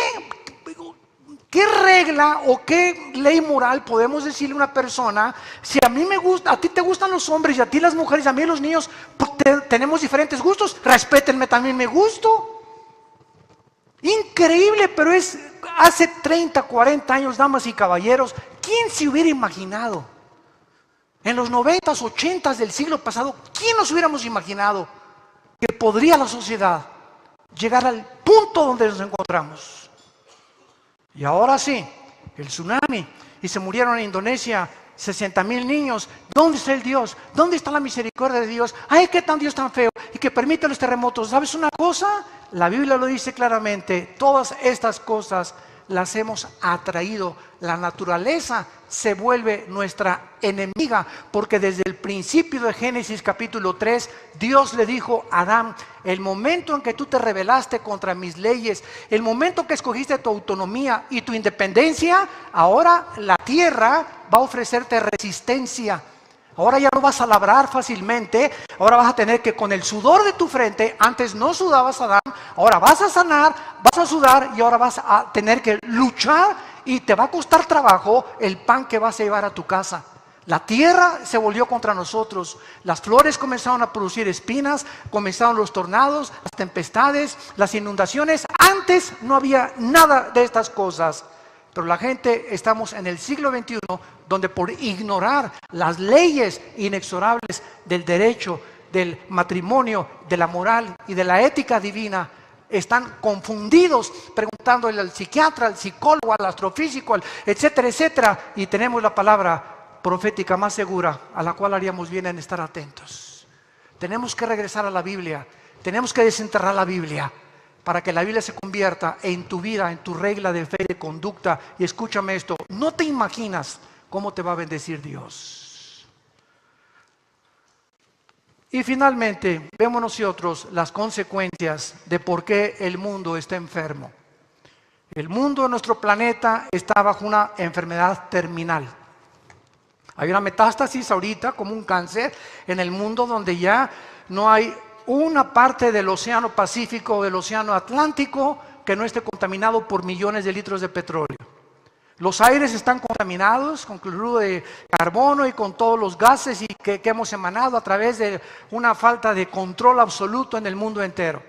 regla o qué ley moral podemos decirle a una persona, si a mí me gusta, a ti te gustan los hombres y a ti las mujeres y a mí los niños, pues tenemos diferentes gustos, respétenme también mi gusto? Increíble, pero es hace 30, 40 años, damas y caballeros, ¿quién se hubiera imaginado? En los 90s, 80s del siglo pasado, ¿quién nos hubiéramos imaginado que podría la sociedad llegar al punto donde nos encontramos? Y ahora sí, el tsunami, y se murieron en Indonesia 60,000 niños. ¿Dónde está el Dios? ¿Dónde está la misericordia de Dios? Ay, qué tan Dios tan feo y que permite los terremotos. ¿Sabes una cosa? La Biblia lo dice claramente, todas estas cosas las hemos atraído. La naturaleza se vuelve nuestra enemiga, porque desde el principio de Génesis capítulo 3, Dios le dijo a Adán, el momento en que tú te rebelaste contra mis leyes, el momento que escogiste tu autonomía y tu independencia, ahora la tierra va a ofrecerte resistencia. Ahora ya no vas a labrar fácilmente, ahora vas a tener que con el sudor de tu frente, antes no sudabas, Adán, ahora vas a sanar, vas a sudar y ahora vas a tener que luchar y te va a costar trabajo el pan que vas a llevar a tu casa. La tierra se volvió contra nosotros, las flores comenzaron a producir espinas, comenzaron los tornados, las tempestades, las inundaciones. Antes no había nada de estas cosas. Pero la gente, estamos en el siglo XXI, donde por ignorar las leyes inexorables del derecho, del matrimonio, de la moral y de la ética divina, están confundidos preguntándole al psiquiatra, al psicólogo, al astrofísico, etcétera, etcétera. Y tenemos la palabra profética más segura, a la cual haríamos bien en estar atentos. Tenemos que regresar a la Biblia, tenemos que desenterrar la Biblia, para que la Biblia se convierta en tu vida, en tu regla de fe y de conducta. Y escúchame esto, no te imaginas cómo te va a bendecir Dios. Y finalmente, vemos nosotros las consecuencias de por qué el mundo está enfermo. El mundo de nuestro planeta está bajo una enfermedad terminal. Hay una metástasis ahorita, como un cáncer, en el mundo donde ya no hay una parte del océano Pacífico o del océano Atlántico que no esté contaminado por millones de litros de petróleo. Los aires están contaminados con cloruro de carbono y con todos los gases que hemos emanado a través de una falta de control absoluto en el mundo entero.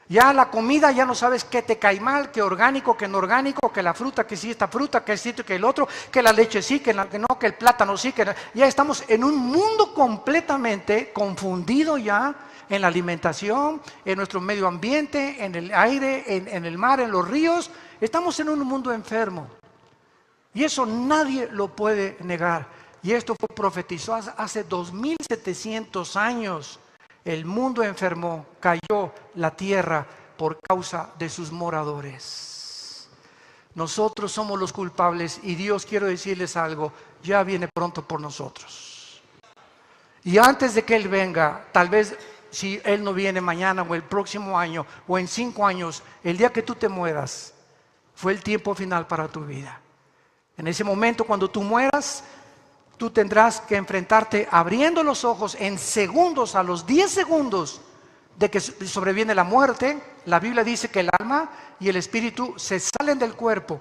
Ya la comida, ya no sabes qué te cae mal, qué orgánico, qué no orgánico, que la fruta, que sí esta fruta, que esto, que el otro, que la leche sí, que no, que el plátano sí, ya estamos en un mundo completamente confundido ya en la alimentación, en nuestro medio ambiente, en el aire, en el mar, en los ríos. Estamos en un mundo enfermo. Y eso nadie lo puede negar. Y esto fue profetizado hace 2700 años. El mundo enfermó, cayó la tierra por causa de sus moradores. Nosotros somos los culpables y Dios, quiero decirles algo, ya viene pronto por nosotros. Y antes de que Él venga, tal vez si Él no viene mañana o el próximo año o en 5 años, el día que tú te mueras, fue el tiempo final para tu vida. En ese momento, cuando tú mueras, tú tendrás que enfrentarte abriendo los ojos en segundos, a los 10 segundos de que sobreviene la muerte. La Biblia dice que el alma y el espíritu se salen del cuerpo.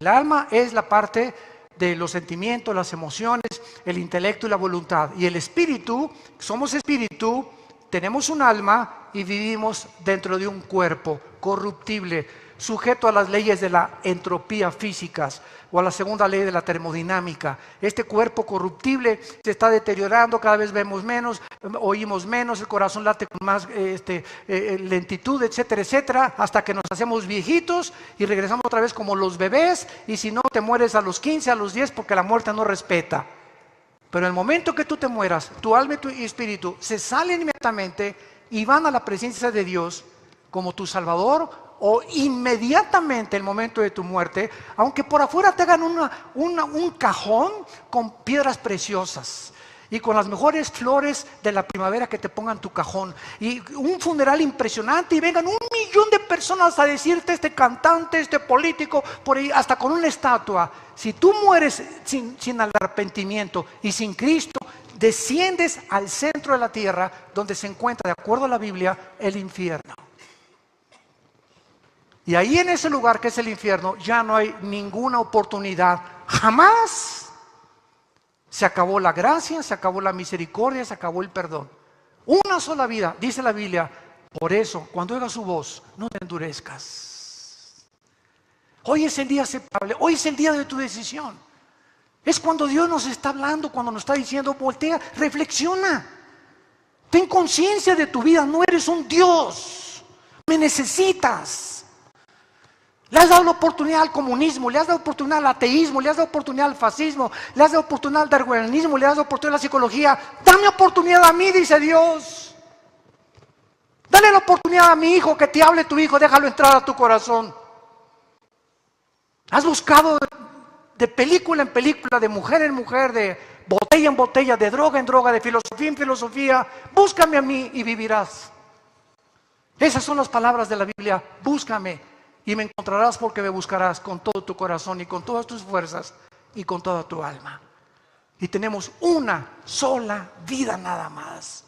El alma es la parte de los sentimientos, las emociones, el intelecto y la voluntad. Y el espíritu, somos espíritu, tenemos un alma y vivimos dentro de un cuerpo corruptible, sujeto a las leyes de la entropía físicas o a la segunda ley de la termodinámica. Este cuerpo corruptible se está deteriorando, cada vez vemos menos, oímos menos, el corazón late con más lentitud, etcétera, etcétera, hasta que nos hacemos viejitos y regresamos otra vez como los bebés, y si no te mueres a los 15, a los 10, porque la muerte no respeta. Pero en el momento que tú te mueras, tu alma y tu espíritu se salen inmediatamente y van a la presencia de Dios como tu Salvador, o inmediatamente el momento de tu muerte, aunque por afuera te hagan un cajón con piedras preciosas y con las mejores flores de la primavera que te pongan tu cajón, y un funeral impresionante, y vengan 1,000,000 de personas a decirte, este cantante, este político, por ahí, hasta con una estatua. Si tú mueres sin arrepentimiento y sin Cristo, desciendes al centro de la tierra, donde se encuentra, de acuerdo a la Biblia, el infierno. Y ahí, en ese lugar que es el infierno, ya no hay ninguna oportunidad. Jamás. Se acabó la gracia, se acabó la misericordia, se acabó el perdón. Una sola vida, dice la Biblia. Por eso, cuando oigas su voz, no te endurezcas. Hoy es el día aceptable, hoy es el día de tu decisión. Es cuando Dios nos está hablando, cuando nos está diciendo, voltea, reflexiona. Ten conciencia de tu vida, no eres un Dios. Me necesitas. Le has dado la oportunidad al comunismo, le has dado oportunidad al ateísmo, le has dado oportunidad al fascismo, le has dado oportunidad al darwinismo, le has dado oportunidad a la psicología. Dame oportunidad a mí, dice Dios. Dale la oportunidad a mi hijo, que te hable tu hijo, déjalo entrar a tu corazón. Has buscado de película en película, de mujer en mujer, de botella en botella, de droga en droga, de filosofía en filosofía. Búscame a mí y vivirás. Esas son las palabras de la Biblia. Búscame y me encontrarás, porque me buscarás con todo tu corazón y con todas tus fuerzas y con toda tu alma. Y tenemos una sola vida nada más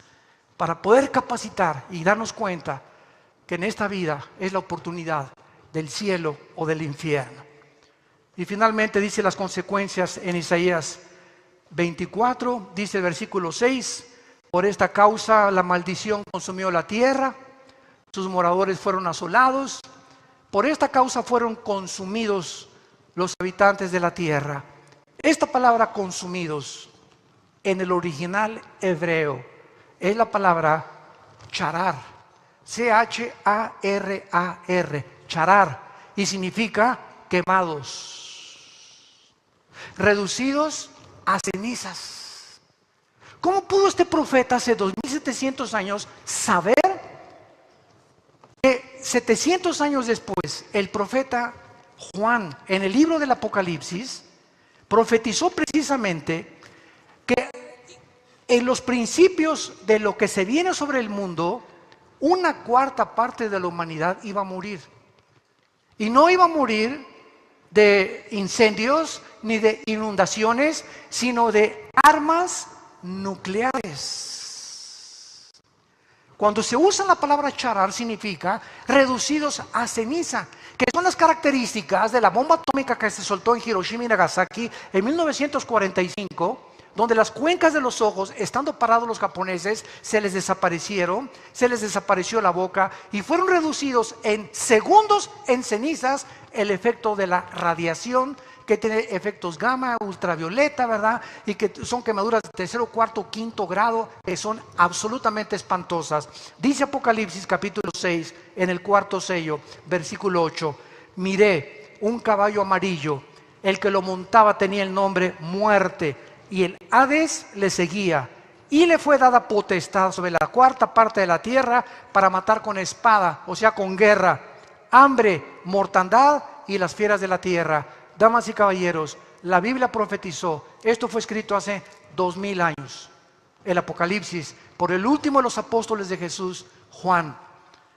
para poder capacitar y darnos cuenta que en esta vida es la oportunidad del cielo o del infierno. Y finalmente dice las consecuencias en Isaías 24, dice el versículo 6: por esta causa la maldición consumió la tierra, sus moradores fueron asolados. Por esta causa fueron consumidos los habitantes de la tierra. Esta palabra consumidos en el original hebreo es la palabra charar, C-H-A-R-A-R, charar, y significa quemados, reducidos a cenizas. ¿Cómo pudo este profeta hace 2700 años saber que 700 años después el profeta Juan, en el libro del Apocalipsis, profetizó precisamente que en los principios de lo que se viene sobre el mundo, una cuarta parte de la humanidad iba a morir. Y no iba a morir de incendios ni de inundaciones, sino de armas nucleares. Cuando se usa la palabra charar, significa reducidos a ceniza, que son las características de la bomba atómica que se soltó en Hiroshima y Nagasaki en 1945, donde las cuencas de los ojos, estando parados los japoneses, se les desaparecieron, se les desapareció la boca y fueron reducidos en segundos en cenizas. El efecto de la radiación, que tiene efectos gamma, ultravioleta, ¿verdad? Y que son quemaduras de tercero, cuarto, quinto grado, que son absolutamente espantosas. Dice Apocalipsis capítulo 6, en el cuarto sello, versículo 8, miré un caballo amarillo, el que lo montaba tenía el nombre Muerte, y el Hades le seguía, y le fue dada potestad sobre la cuarta parte de la tierra para matar con espada, o sea, con guerra, hambre, mortandad y las fieras de la tierra. Damas y caballeros, la Biblia profetizó, esto fue escrito hace 2000 años, el Apocalipsis, por el último de los apóstoles de Jesús, Juan,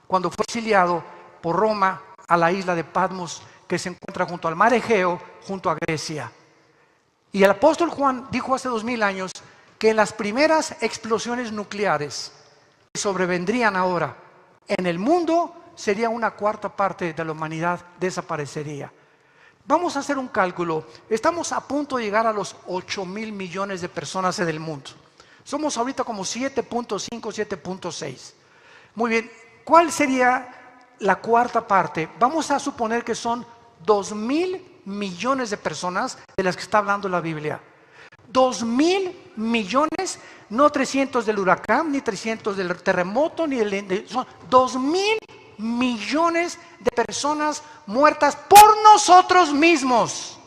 cuando fue exiliado por Roma a la isla de Patmos, que se encuentra junto al mar Egeo, junto a Grecia. Y el apóstol Juan dijo hace 2000 años que en las primeras explosiones nucleares que sobrevendrían ahora en el mundo, sería una cuarta parte de la humanidad desaparecería. Vamos a hacer un cálculo. Estamos a punto de llegar a los 8,000 millones de personas en el mundo. Somos ahorita como 7.5, 7.6. Muy bien, ¿cuál sería la cuarta parte? Vamos a suponer que son 2,000 millones de personas de las que está hablando la Biblia. 2,000 millones, no 300 del huracán, ni 300 del terremoto, ni son 2,000 millones de personas muertas por nosotros mismos.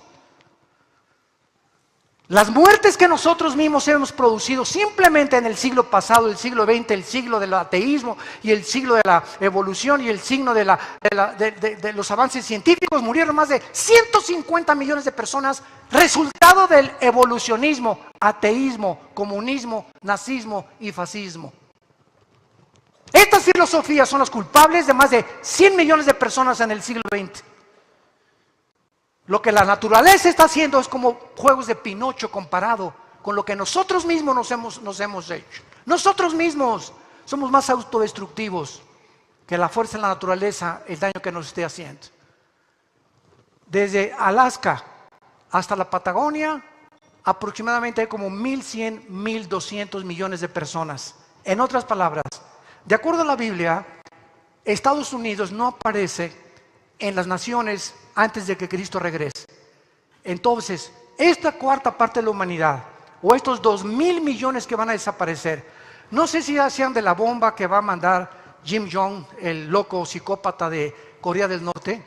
Las muertes que nosotros mismos hemos producido simplemente en el siglo pasado, el siglo XX, el siglo del ateísmo y el siglo de la evolución y el signo de los avances científicos, murieron más de 150 millones de personas, resultado del evolucionismo, ateísmo, comunismo, nazismo y fascismo. Estas filosofías son las culpables de más de 100 millones de personas en el siglo XX. Lo que la naturaleza está haciendo es como juegos de Pinocho comparado con lo que nosotros mismos nos hemos hecho. Nosotros mismos somos más autodestructivos que la fuerza de la naturaleza, el daño que nos esté haciendo. Desde Alaska hasta la Patagonia, aproximadamente hay como 1,100, 1,200 millones de personas. En otras palabras, de acuerdo a la Biblia, Estados Unidos no aparece en las naciones antes de que Cristo regrese. Entonces, esta cuarta parte de la humanidad, o estos 2,000 millones que van a desaparecer, no sé si ya sean de la bomba que va a mandar Kim Jong, el loco psicópata de Corea del Norte,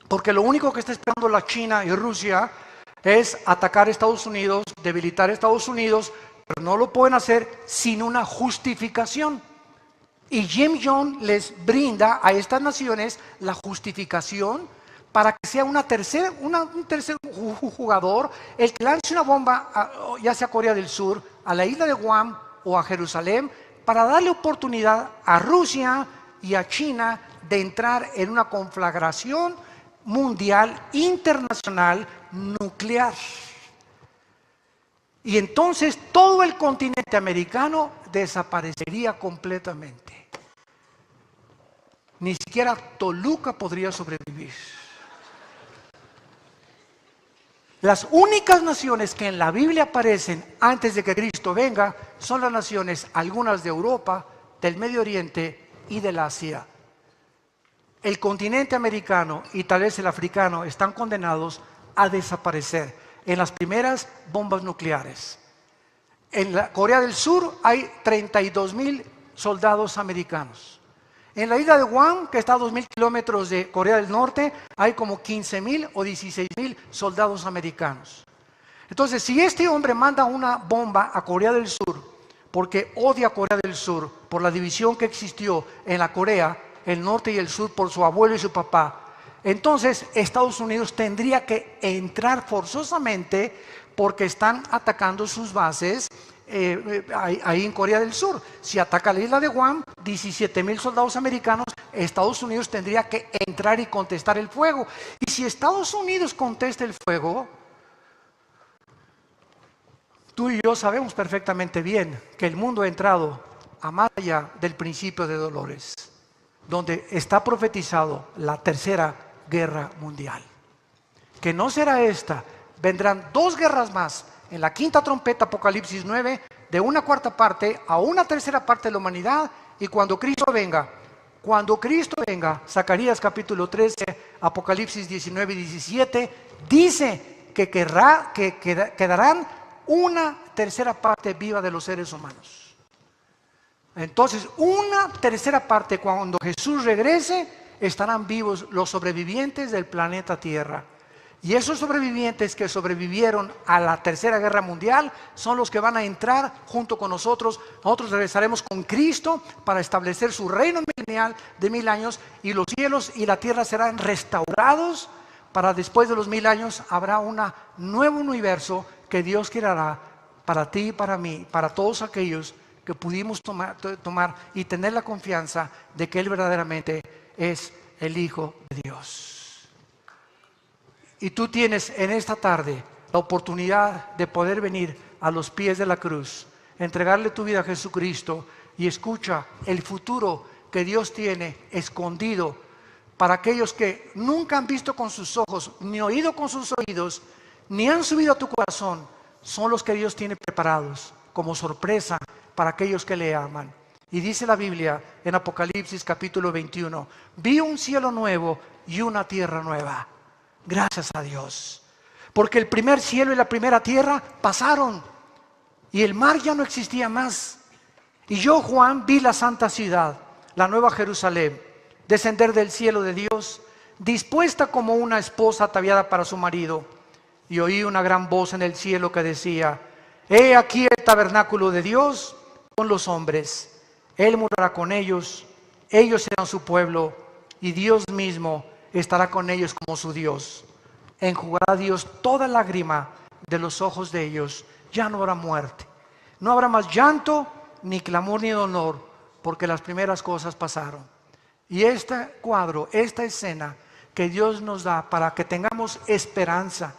porque lo único que está esperando la China y Rusia es atacar a Estados Unidos, debilitar a Estados Unidos, pero no lo pueden hacer sin una justificación. Y Kim Jong les brinda a estas naciones la justificación para que sea un tercer jugador el que lance una bomba, ya sea a Corea del Sur, a la isla de Guam o a Jerusalén, para darle oportunidad a Rusia y a China de entrar en una conflagración mundial, internacional, nuclear. Y entonces todo el continente americano desaparecería completamente. Ni siquiera Toluca podría sobrevivir. Las únicas naciones que en la Biblia aparecen antes de que Cristo venga son las naciones, algunas de Europa, del Medio Oriente y del Asia. El continente americano y tal vez el africano están condenados a desaparecer en las primeras bombas nucleares. En la Corea del Sur hay 32,000 soldados americanos. En la isla de Guam, que está a 2,000 kilómetros de Corea del Norte, hay como 15,000 o 16,000 soldados americanos. Entonces, si este hombre manda una bomba a Corea del Sur, porque odia a Corea del Sur por la división que existió en la Corea, el norte y el sur, por su abuelo y su papá, entonces Estados Unidos tendría que entrar forzosamente porque están atacando sus bases ahí en Corea del Sur. Si ataca la isla de Guam, 17,000 soldados americanos, Estados Unidos tendría que entrar y contestar el fuego. Y si Estados Unidos contesta el fuego, tú y yo sabemos perfectamente bien que el mundo ha entrado a más allá del principio de dolores, donde está profetizado la tercera guerra mundial. Que no será esta, vendrán 2 guerras más. En la quinta trompeta, Apocalipsis 9, de 1/4 parte a 1/3 parte de la humanidad. Y cuando Cristo venga, Zacarías capítulo 13, Apocalipsis 19 y 17, dice que quedarán 1/3 parte viva de los seres humanos. Entonces, 1/3 parte, cuando Jesús regrese, estarán vivos los sobrevivientes del planeta Tierra. Y esos sobrevivientes que sobrevivieron a la tercera guerra mundial son los que van a entrar junto con nosotros. Nosotros regresaremos con Cristo para establecer su reino milenial de 1000 años, y los cielos y la tierra serán restaurados para después de los 1000 años. Habrá un nuevo universo que Dios creará para ti y para mí, para todos aquellos que pudimos tomar y tener la confianza de que Él verdaderamente es el Hijo de Dios. Y tú tienes en esta tarde la oportunidad de poder venir a los pies de la cruz, entregarle tu vida a Jesucristo, y escucha el futuro que Dios tiene escondido para aquellos que nunca han visto con sus ojos, ni oído con sus oídos, ni han subido a tu corazón. Son los que Dios tiene preparados como sorpresa para aquellos que le aman. Y dice la Biblia en Apocalipsis capítulo 21, vi un cielo nuevo y una tierra nueva. Gracias a Dios, porque el primer cielo y la primera tierra pasaron y el mar ya no existía más. Y yo, Juan, vi la santa ciudad, la nueva Jerusalén, descender del cielo de Dios, dispuesta como una esposa ataviada para su marido. Y oí una gran voz en el cielo que decía: he aquí el tabernáculo de Dios con los hombres. Él morará con ellos, ellos serán su pueblo, y Dios mismo estará con ellos como su Dios. Enjugará Dios toda lágrima de los ojos de ellos. Ya no habrá muerte, no habrá más llanto, ni clamor, ni dolor, porque las primeras cosas pasaron. Y este cuadro, esta escena que Dios nos da para que tengamos esperanza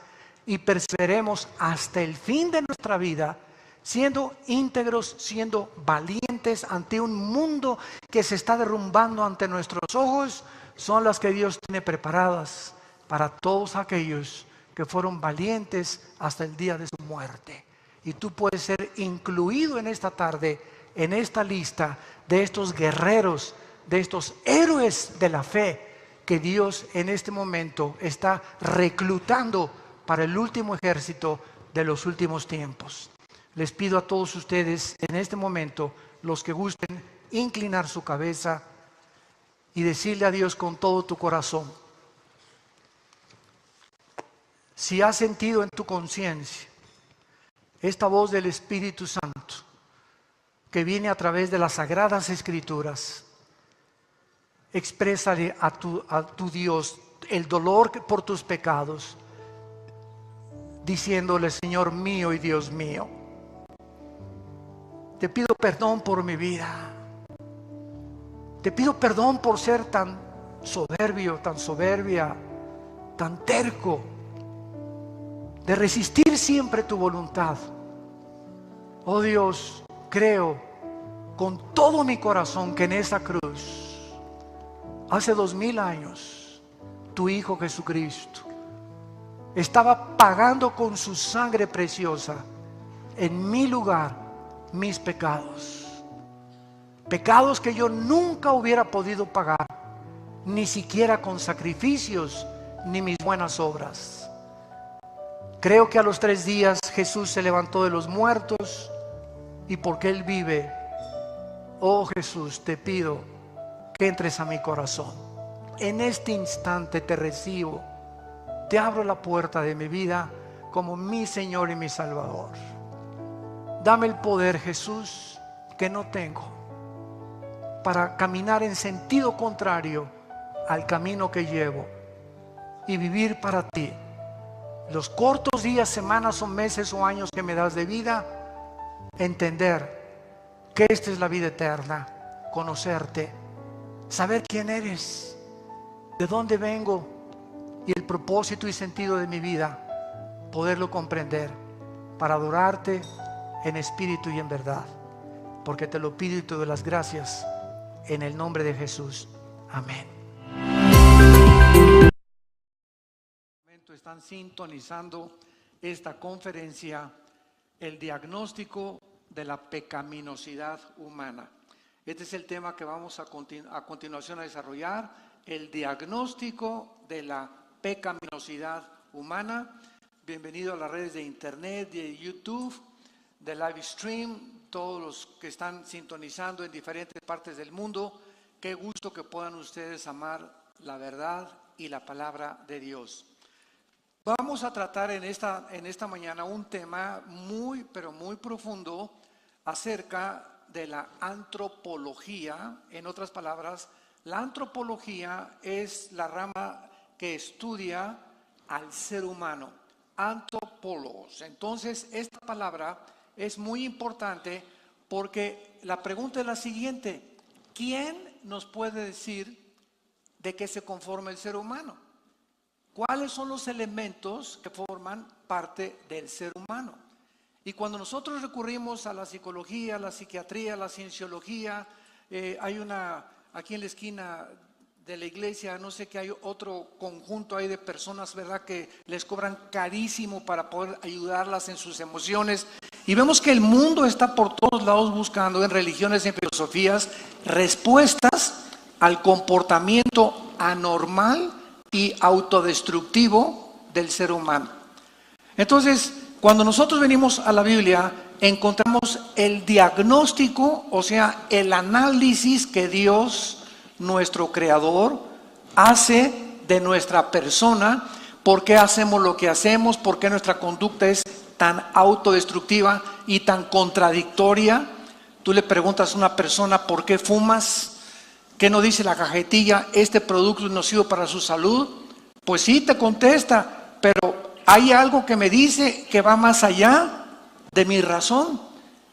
y perseveremos hasta el fin de nuestra vida, siendo íntegros, siendo valientes ante un mundo que se está derrumbando ante nuestros ojos, son las que Dios tiene preparadas para todos aquellos que fueron valientes hasta el día de su muerte. Y tú puedes ser incluido en esta tarde, en esta lista de estos guerreros, de estos héroes de la fe que Dios en este momento está reclutando para el último ejército de los últimos tiempos. Les pido a todos ustedes en este momento, los que gusten, inclinar su cabeza y decirle a Dios con todo tu corazón: si has sentido en tu conciencia esta voz del Espíritu Santo que viene a través de las Sagradas Escrituras, exprésale a tu Dios el dolor por tus pecados, diciéndole: Señor mío y Dios mío, te pido perdón por mi vida. Te pido perdón por ser tan soberbio, tan soberbia, tan terco, de resistir siempre tu voluntad. Oh Dios, creo con todo mi corazón que en esa cruz, hace 2000 años, tu Hijo Jesucristo estaba pagando con su sangre preciosa en mi lugar mis pecados. Pecados que yo nunca hubiera podido pagar, ni siquiera con sacrificios ni mis buenas obras. Creo que a los 3 días Jesús se levantó de los muertos, y porque Él vive, oh Jesús, te pido que entres a mi corazón. En este instante te recibo, te abro la puerta de mi vida como mi Señor y mi Salvador. Dame el poder, Jesús, que no tengo, para caminar en sentido contrario al camino que llevo y vivir para ti. Los cortos días, semanas o meses o años que me das de vida, entender que esta es la vida eterna, conocerte, saber quién eres, de dónde vengo y el propósito y sentido de mi vida, poderlo comprender para adorarte en espíritu y en verdad, porque te lo pido y te doy las gracias en el nombre de Jesús. Amén. Están sintonizando esta conferencia, el diagnóstico de la pecaminosidad humana. Este es el tema que vamos a continuación a desarrollar, el diagnóstico de la pecaminosidad humana. Bienvenido a las redes de internet, de YouTube, de live stream, todos los que están sintonizando en diferentes partes del mundo. Qué gusto que puedan ustedes amar la verdad y la palabra de Dios. Vamos a tratar en esta mañana un tema muy, pero muy profundo acerca de la antropología. En otras palabras, la antropología es la rama que estudia al ser humano, antropólogos. Entonces, esta palabra es muy importante porque la pregunta es la siguiente: ¿quién nos puede decir de qué se conforma el ser humano? ¿Cuáles son los elementos que forman parte del ser humano? Y cuando nosotros recurrimos a la psicología, a la psiquiatría, a la cienciología, hay aquí en la esquina de la iglesia, no sé, que hay otro conjunto ahí de personas, ¿verdad?, que les cobran carísimo para poder ayudarlas en sus emociones. Y vemos que el mundo está por todos lados buscando en religiones, en filosofías, respuestas al comportamiento anormal y autodestructivo del ser humano. Entonces, cuando nosotros venimos a la Biblia, encontramos el diagnóstico, o sea, el análisis que Dios, nuestro Creador, hace de nuestra persona. ¿Por qué hacemos lo que hacemos? ¿Por qué nuestra conducta es tan autodestructiva y tan contradictoria? Tú le preguntas a una persona: ¿por qué fumas? ¿Qué no dice la cajetilla? ¿Este producto es nocivo para su salud? Pues sí, te contesta, pero hay algo que me dice que va más allá de mi razón.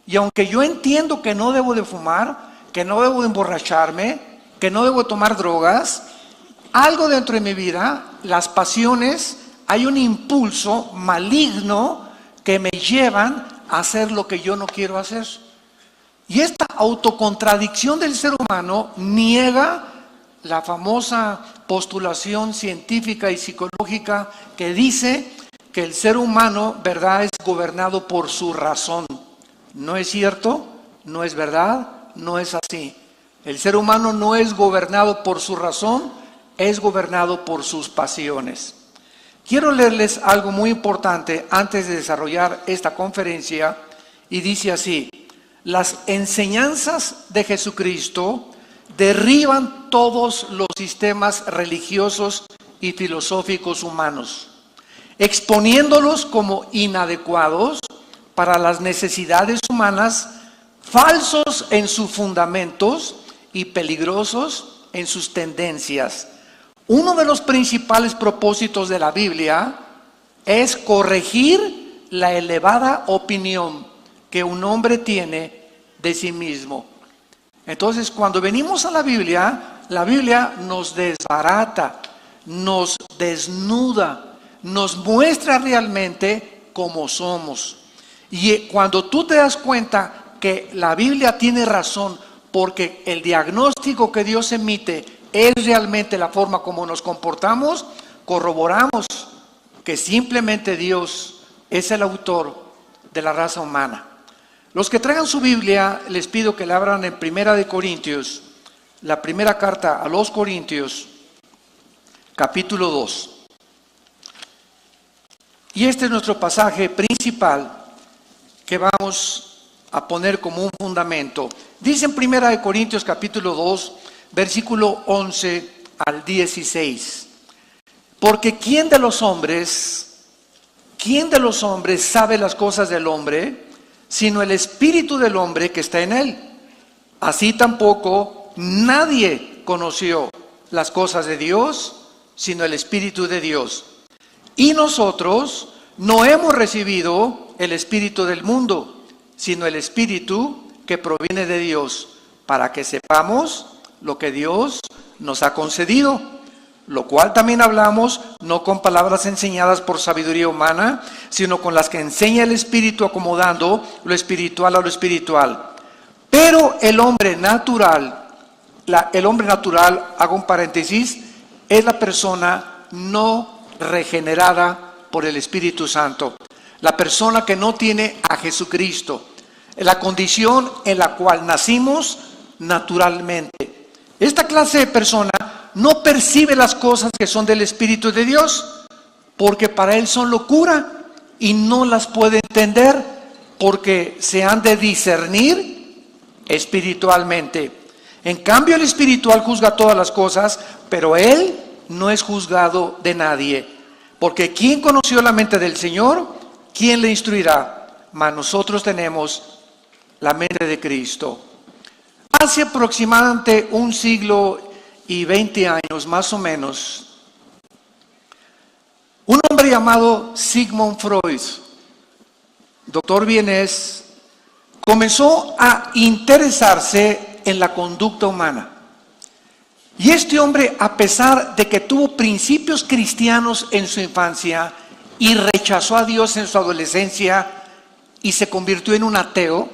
Y aunque yo entiendo que no debo de fumar, que no debo de emborracharme, que no debo de tomar drogas, algo dentro de mi vida, las pasiones, hay un impulso maligno que me llevan a hacer lo que yo no quiero hacer. Y esta autocontradicción del ser humano niega la famosa postulación científica y psicológica que dice que el ser humano, ¿verdad?, es gobernado por su razón. ¿No es cierto? ¿No es verdad? No es así. El ser humano no es gobernado por su razón, es gobernado por sus pasiones. Quiero leerles algo muy importante antes de desarrollar esta conferencia, y dice así: las enseñanzas de Jesucristo derriban todos los sistemas religiosos y filosóficos humanos, exponiéndolos como inadecuados para las necesidades humanas, falsos en sus fundamentos y peligrosos en sus tendencias. Uno de los principales propósitos de la Biblia es corregir la elevada opinión que un hombre tiene de sí mismo. Entonces, cuando venimos a la Biblia nos desbarata, nos desnuda, nos muestra realmente cómo somos. Y cuando tú te das cuenta que la Biblia tiene razón, porque el diagnóstico que Dios emite es realmente la forma como nos comportamos, corroboramos que simplemente Dios es el autor de la raza humana. Los que traigan su Biblia, les pido que la abran en Primera de Corintios, la primera carta a los Corintios, capítulo 2. Y este es nuestro pasaje principal que vamos a poner como un fundamento. Dice en Primera de Corintios, capítulo 2, versículo 11 al 16. Porque ¿quién de los hombres sabe las cosas del hombre, sino el espíritu del hombre que está en él? Así tampoco nadie conoció las cosas de Dios, sino el espíritu de Dios. Y nosotros no hemos recibido el espíritu del mundo, sino el Espíritu que proviene de Dios, para que sepamos lo que Dios nos ha concedido, lo cual también hablamos, no con palabras enseñadas por sabiduría humana, sino con las que enseña el Espíritu, acomodando lo espiritual a lo espiritual. Pero el hombre natural, hago un paréntesis, es la persona no regenerada por el Espíritu Santo. La persona que no tiene a Jesucristo. La condición en la cual nacimos naturalmente. Esta clase de persona no percibe las cosas que son del Espíritu de Dios, porque para él son locura y no las puede entender, porque se han de discernir espiritualmente. En cambio, el espiritual juzga todas las cosas, pero él no es juzgado de nadie. Porque ¿quién conoció la mente del Señor? ¿Quién le instruirá? Mas nosotros tenemos la mente de Cristo. Hace aproximadamente 1 siglo y 20 años, más o menos, un hombre llamado Sigmund Freud, doctor vienés, comenzó a interesarse en la conducta humana. Y este hombre, a pesar de que tuvo principios cristianos en su infancia y rechazó a Dios en su adolescencia y se convirtió en un ateo,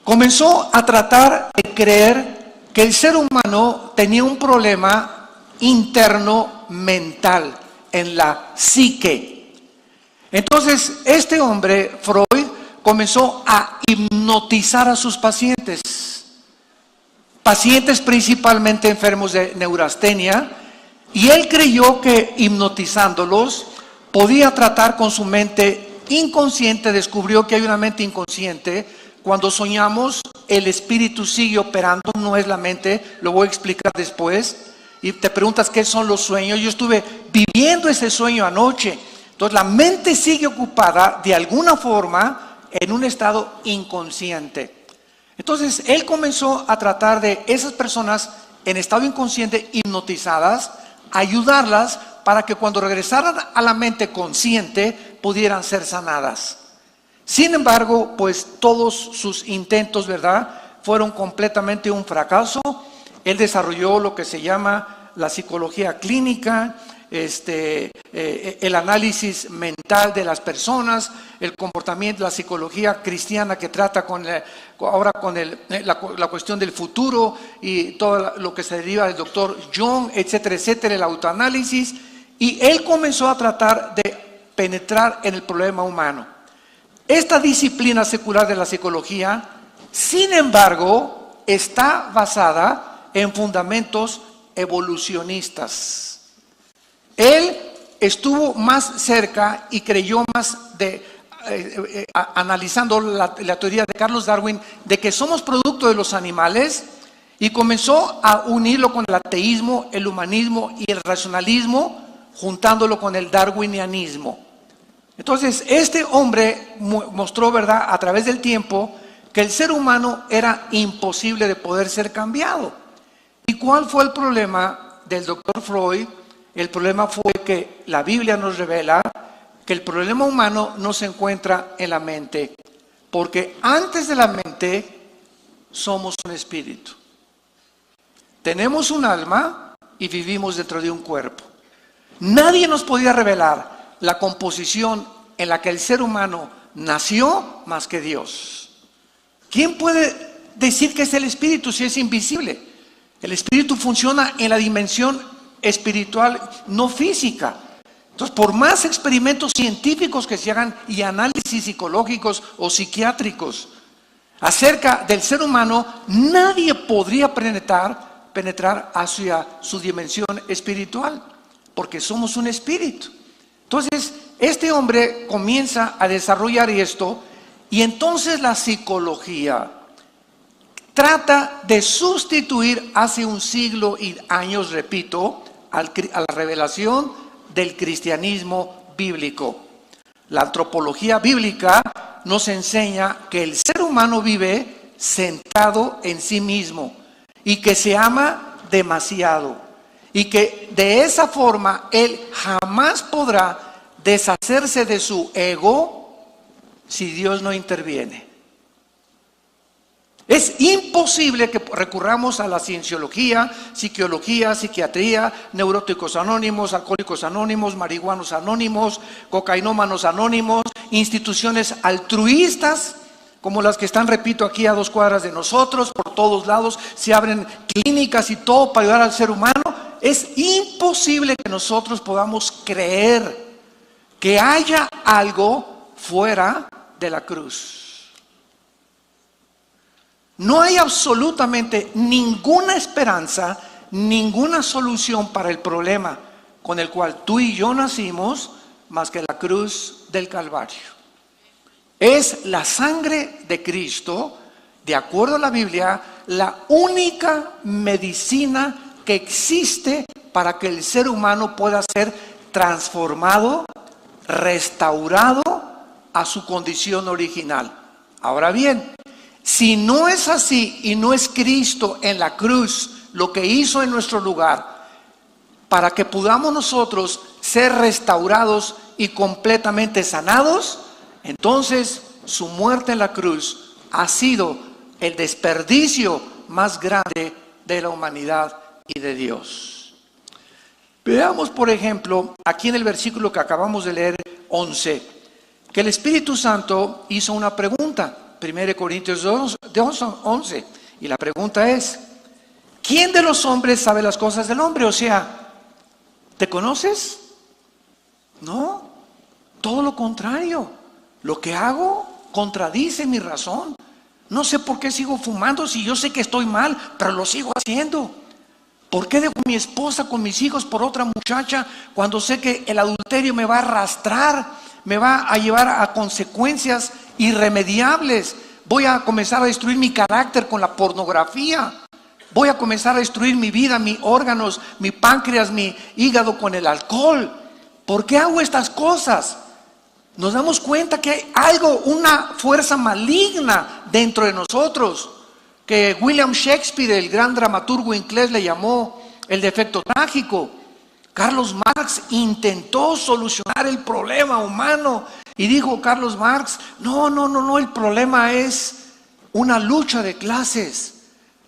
comenzó a tratar de creer que el ser humano tenía un problema interno mental en la psique. Entonces, este hombre, Freud, comenzó a hipnotizar a sus pacientes principalmente enfermos de neurastenia, y él creyó que hipnotizándolos podía tratar con su mente inconsciente. Descubrió que hay una mente inconsciente. Cuando soñamos, el espíritu sigue operando, no es la mente, lo voy a explicar después. Y te preguntas qué son los sueños. Yo estuve viviendo ese sueño anoche. Entonces la mente sigue ocupada de alguna forma en un estado inconsciente. Entonces él comenzó a tratar de esas personas en estado inconsciente, hipnotizadas, ayudarlas para que cuando regresaran a la mente consciente pudieran ser sanadas. Sin embargo, pues todos sus intentos, ¿verdad?, fueron completamente un fracaso. Él desarrolló lo que se llama la psicología clínica, el análisis mental de las personas, el comportamiento, la psicología cristiana que trata la cuestión del futuro y todo lo que se deriva del doctor Jung, etcétera, etcétera, el autoanálisis. Y él comenzó a tratar de penetrar en el problema humano. Esta disciplina secular de la psicología, sin embargo, está basada en fundamentos evolucionistas. Él estuvo más cerca y creyó más analizando la teoría de Carlos Darwin, de que somos producto de los animales, y comenzó a unirlo con el ateísmo, el humanismo y el racionalismo, juntándolo con el darwinianismo. Entonces, este hombre mostró, ¿verdad?, a través del tiempo, que el ser humano era imposible de poder ser cambiado. ¿Y cuál fue el problema del doctor Freud? El problema fue que la Biblia nos revela que el problema humano no se encuentra en la mente, porque antes de la mente somos un espíritu. Tenemos un alma y vivimos dentro de un cuerpo. Nadie nos podía revelar la composición en la que el ser humano nació más que Dios. ¿Quién puede decir que es el espíritu si es invisible? El espíritu funciona en la dimensión espiritual, no física. Entonces, por más experimentos científicos que se hagan y análisis psicológicos o psiquiátricos acerca del ser humano, nadie podría penetrar hacia su dimensión espiritual, porque somos un espíritu. Entonces, este hombre comienza a desarrollar esto, y entonces la psicología trata de sustituir hace 1 siglo y años, repito, a la revelación del cristianismo bíblico. La antropología bíblica nos enseña que el ser humano vive centrado en sí mismo y que se ama demasiado, y que de esa forma él jamás podrá deshacerse de su ego si Dios no interviene. Es imposible que recurramos a la cienciología, psiquiología, psiquiatría, neuróticos anónimos, alcohólicos anónimos, marihuanos anónimos, cocainómanos anónimos, instituciones altruistas, como las que están, repito, aquí a 2 cuadras de nosotros. Por todos lados se abren clínicas y todo para ayudar al ser humano. Es imposible que nosotros podamos creer que haya algo fuera de la cruz. No hay absolutamente ninguna esperanza, ninguna solución para el problema con el cual tú y yo nacimos, más que la cruz del Calvario. Es la sangre de Cristo, de acuerdo a la Biblia, la única medicina que existe para que el ser humano pueda ser transformado, restaurado a su condición original. Ahora bien, si no es así y no es Cristo en la cruz lo que hizo en nuestro lugar, para que podamos nosotros ser restaurados y completamente sanados, entonces su muerte en la cruz ha sido el desperdicio más grande de la humanidad y de Dios. Veamos, por ejemplo, aquí en el versículo que acabamos de leer, 11, que el Espíritu Santo hizo una pregunta. 1 Corintios 11, y la pregunta es: ¿quién de los hombres sabe las cosas del hombre? O sea, ¿te conoces? No, todo lo contrario. Lo que hago contradice mi razón. No sé por qué sigo fumando si yo sé que estoy mal, pero lo sigo haciendo. ¿Por qué dejo a mi esposa con mis hijos por otra muchacha cuando sé que el adulterio me va a arrastrar, me va a llevar a consecuencias irremediables? Voy a comenzar a destruir mi carácter con la pornografía. Voy a comenzar a destruir mi vida, mis órganos, mi páncreas, mi hígado con el alcohol. ¿Por qué hago estas cosas? Nos damos cuenta que hay algo, una fuerza maligna dentro de nosotros, que William Shakespeare, el gran dramaturgo inglés, le llamó el defecto trágico. Carlos Marx intentó solucionar el problema humano y dijo Carlos Marx: no, el problema es una lucha de clases.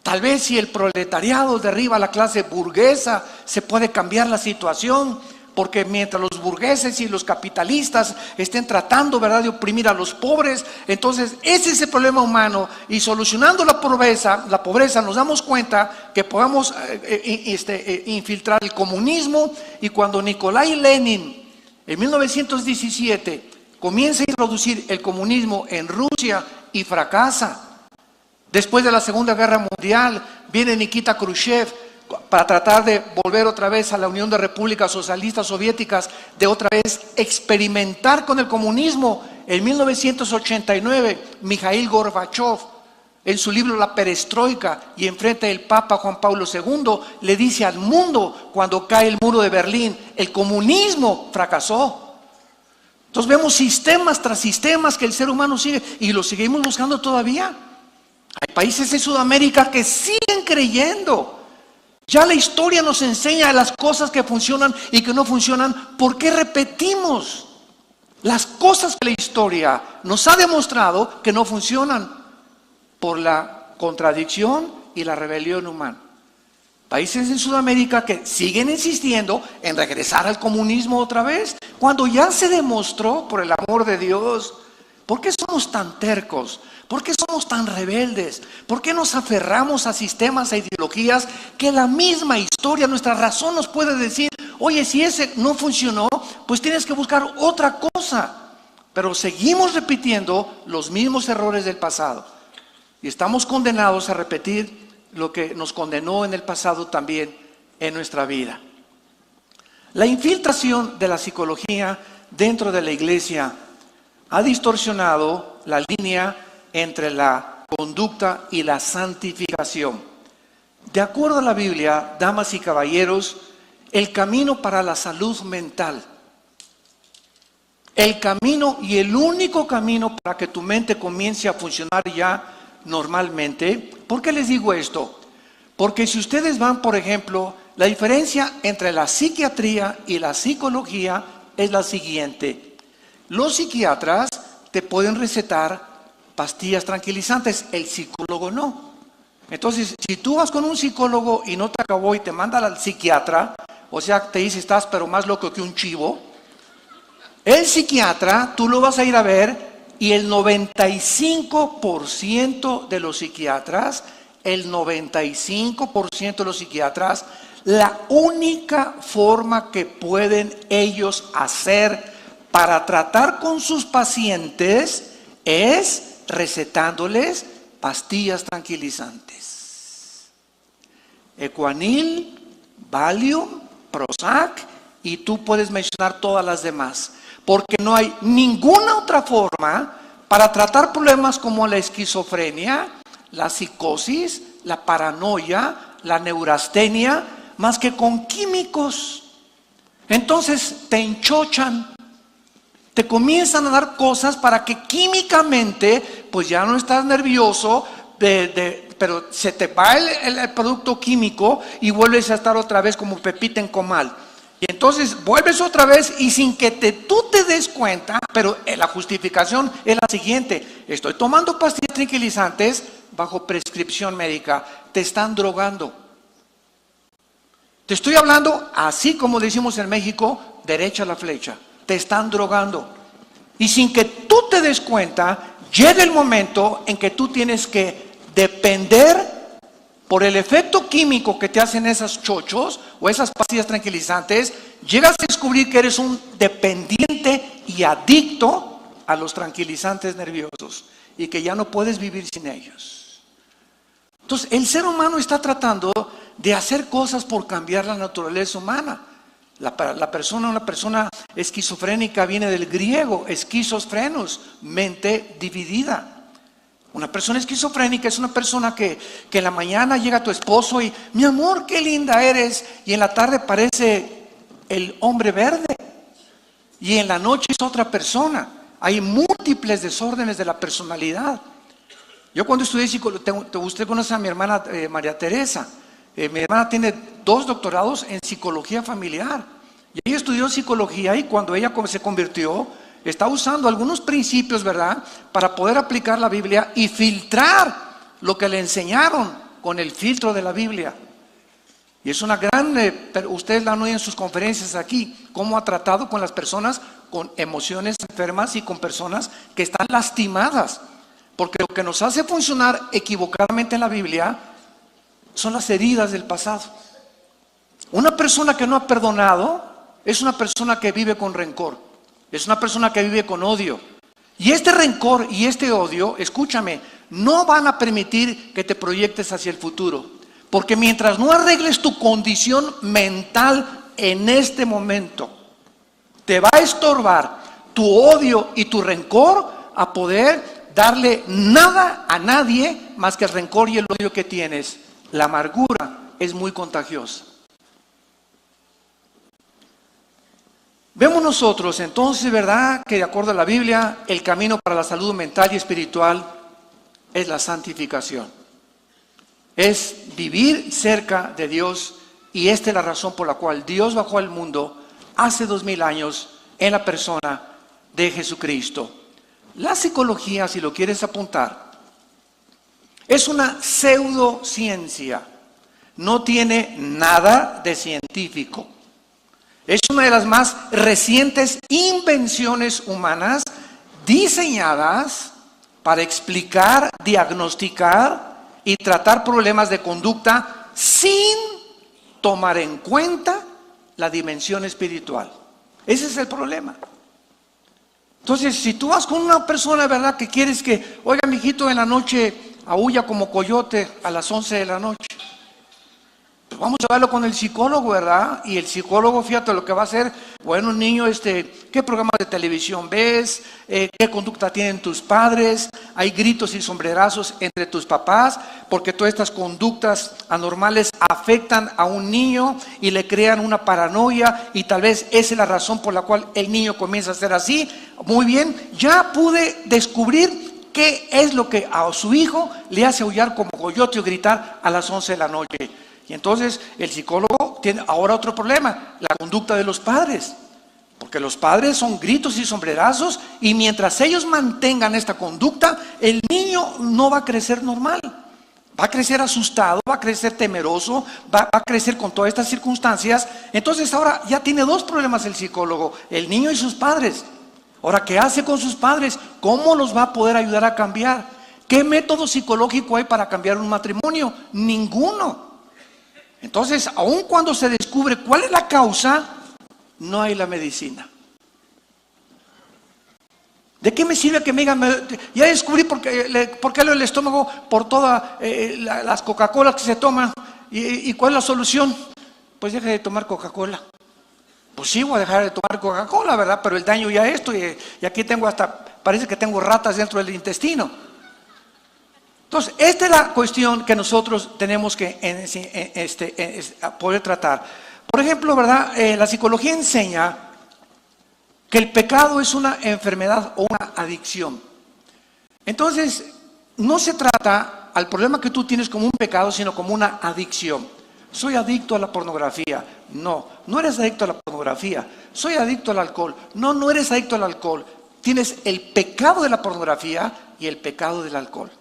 Tal vez si el proletariado derriba a la clase burguesa, se puede cambiar la situación, porque mientras los burgueses y los capitalistas estén tratando, ¿verdad?, de oprimir a los pobres, entonces ese es el problema humano. Y solucionando la pobreza nos damos cuenta que podamos infiltrar el comunismo. Y cuando Nikolai Lenin en 1917 comienza a introducir el comunismo en Rusia y fracasa, después de la Segunda Guerra Mundial viene Nikita Khrushchev para tratar de volver otra vez a la Unión de Repúblicas Socialistas Soviéticas, de otra vez experimentar con el comunismo. En 1989, Mikhail Gorbachev, en su libro La Perestroika, y enfrente del Papa Juan Pablo II, le dice al mundo, cuando cae el muro de Berlín: el comunismo fracasó. Entonces vemos sistemas tras sistemas que el ser humano sigue, y lo seguimos buscando todavía. Hay países de Sudamérica que siguen creyendo. Ya la historia nos enseña las cosas que funcionan y que no funcionan. ¿Por qué repetimos las cosas que la historia nos ha demostrado que no funcionan? Por la contradicción y la rebelión humana. Países en Sudamérica que siguen insistiendo en regresar al comunismo otra vez, cuando ya se demostró, por el amor de Dios. ¿Por qué somos tan tercos? ¿Por qué somos tan rebeldes? ¿Por qué nos aferramos a sistemas, a ideologías que la misma historia, nuestra razón nos puede decir: oye, si ese no funcionó, pues tienes que buscar otra cosa? Pero seguimos repitiendo los mismos errores del pasado. Y estamos condenados a repetir lo que nos condenó en el pasado también en nuestra vida. La infiltración de la psicología dentro de la iglesia ha distorsionado la línea entre la conducta y la santificación. De acuerdo a la Biblia, damas y caballeros, el camino para la salud mental, el camino y el único camino para que tu mente comience a funcionar ya normalmente. ¿Por qué les digo esto? Porque si ustedes van, por ejemplo, la diferencia entre la psiquiatría y la psicología es la siguiente. Los psiquiatras te pueden recetar pastillas tranquilizantes, el psicólogo no. Entonces, si tú vas con un psicólogo y no te acabó y te manda al psiquiatra, o sea, te dice estás pero más loco que un chivo, el psiquiatra tú lo vas a ir a ver y el 95% de los psiquiatras, la única forma que pueden ellos hacer para tratar con sus pacientes es recetándoles pastillas tranquilizantes. Ecuanil, Valium, Prozac, y tú puedes mencionar todas las demás. Porque no hay ninguna otra forma para tratar problemas como la esquizofrenia, la psicosis, la paranoia, la neurastenia, más que con químicos. Entonces te enchochan, te comienzan a dar cosas para que químicamente, pues ya no estás nervioso, pero se te va el producto químico y vuelves a estar otra vez como pepita en comal. Y entonces vuelves otra vez y sin que tú te des cuenta, pero la justificación es la siguiente: estoy tomando pastillas tranquilizantes bajo prescripción médica, te están drogando. Te estoy hablando, así como decimos en México, derecha la flecha, te están drogando. Y sin que tú te des cuenta, llega el momento en que tú tienes que depender por el efecto químico que te hacen esos chochos o esas pastillas tranquilizantes. Llegas a descubrir que eres un dependiente y adicto a los tranquilizantes nerviosos y que ya no puedes vivir sin ellos. Entonces, el ser humano está tratando de hacer cosas por cambiar la naturaleza humana. Una persona esquizofrénica viene del griego, esquizofrenos, mente dividida. Una persona esquizofrénica es una persona que en la mañana llega tu esposo y, mi amor, qué linda eres, y en la tarde parece el hombre verde, y en la noche es otra persona. Hay múltiples desórdenes de la personalidad. Yo cuando estudié psicología, usted conoce a mi hermana María Teresa. Mi hermana tiene 2 doctorados en psicología familiar, y ella estudió psicología, y cuando ella se convirtió, está usando algunos principios, ¿verdad?, para poder aplicar la Biblia y filtrar lo que le enseñaron con el filtro de la Biblia. Y es una gran, ustedes la han oído en sus conferencias aquí, cómo ha tratado con las personas con emociones enfermas y con personas que están lastimadas. Porque lo que nos hace funcionar equivocadamente en la Biblia son las heridas del pasado. Una persona que no ha perdonado es una persona que vive con rencor. Es una persona que vive con odio. Y este rencor y este odio, escúchame, no van a permitir que te proyectes hacia el futuro. Porque mientras no arregles tu condición mental en este momento, te va a estorbar tu odio y tu rencor a poder darle nada a nadie más que el rencor y el odio que tienes. La amargura es muy contagiosa. Vemos nosotros entonces, ¿verdad?, que de acuerdo a la Biblia, el camino para la salud mental y espiritual es la santificación. Es vivir cerca de Dios, y esta es la razón por la cual Dios bajó al mundo hace 2000 años en la persona de Jesucristo. La psicología, si lo quieres apuntar, es una pseudociencia, no tiene nada de científico. Es una de las más recientes invenciones humanas diseñadas para explicar, diagnosticar y tratar problemas de conducta sin tomar en cuenta la dimensión espiritual. Ese es el problema. Entonces, si tú vas con una persona, ¿verdad?, que quieres que, oiga, mijito, en la noche aúlla como coyote a las 11 de la noche. Pues vamos a verlo con el psicólogo, ¿verdad? Y el psicólogo, fíjate lo que va a hacer. Bueno, niño, ¿qué programas de televisión ves? ¿Qué conducta tienen tus padres? Hay gritos y sombrerazos entre tus papás, porque todas estas conductas anormales afectan a un niño y le crean una paranoia, y tal vez esa es la razón por la cual el niño comienza a ser así. Muy bien, ya pude descubrir qué es lo que a su hijo le hace aullar como coyote o gritar a las 11 de la noche. Y entonces el psicólogo tiene ahora otro problema, la conducta de los padres. Porque los padres son gritos y sombrerazos, y mientras ellos mantengan esta conducta, el niño no va a crecer normal. Va a crecer asustado, va a crecer temeroso, va a crecer con todas estas circunstancias. Entonces ahora ya tiene dos problemas el psicólogo, el niño y sus padres. Ahora, ¿qué hace con sus padres? ¿Cómo los va a poder ayudar a cambiar? ¿Qué método psicológico hay para cambiar un matrimonio? Ninguno. Entonces, aun cuando se descubre cuál es la causa, no hay la medicina. ¿De qué me sirve que me digan, ya descubrí por qué el estómago por todas las Coca-Colas que se toman? ¿Y cuál es la solución? Pues deje de tomar Coca-Cola. Pues sí, voy a dejar de tomar Coca-Cola, ¿verdad? Pero el daño ya es esto, y aquí tengo parece que tengo ratas dentro del intestino. Entonces, esta es la cuestión que nosotros tenemos que poder tratar. Por ejemplo, ¿verdad? La psicología enseña que el pecado es una enfermedad o una adicción. Entonces, no se trata al problema que tú tienes como un pecado, sino como una adicción. Soy adicto a la pornografía. No, no eres adicto a la pornografía. Soy adicto al alcohol. No, no eres adicto al alcohol. Tienes el pecado de la pornografía y el pecado del alcohol.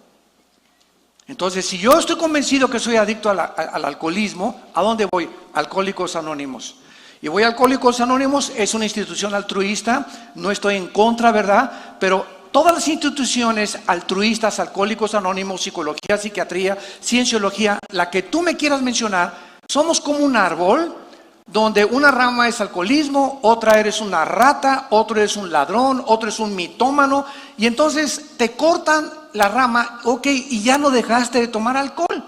Entonces, si yo estoy convencido que soy adicto al alcoholismo, ¿a dónde voy? Alcohólicos Anónimos. Y voy a Alcohólicos Anónimos, es una institución altruista, no estoy en contra, ¿verdad? Pero todas las instituciones altruistas, Alcohólicos Anónimos, psicología, psiquiatría, cienciología, la que tú me quieras mencionar, somos como un árbol donde una rama es alcoholismo, otra eres una rata, otro es un ladrón, otro es un mitómano, y entonces te cortan la rama, ok, y ya no dejaste de tomar alcohol,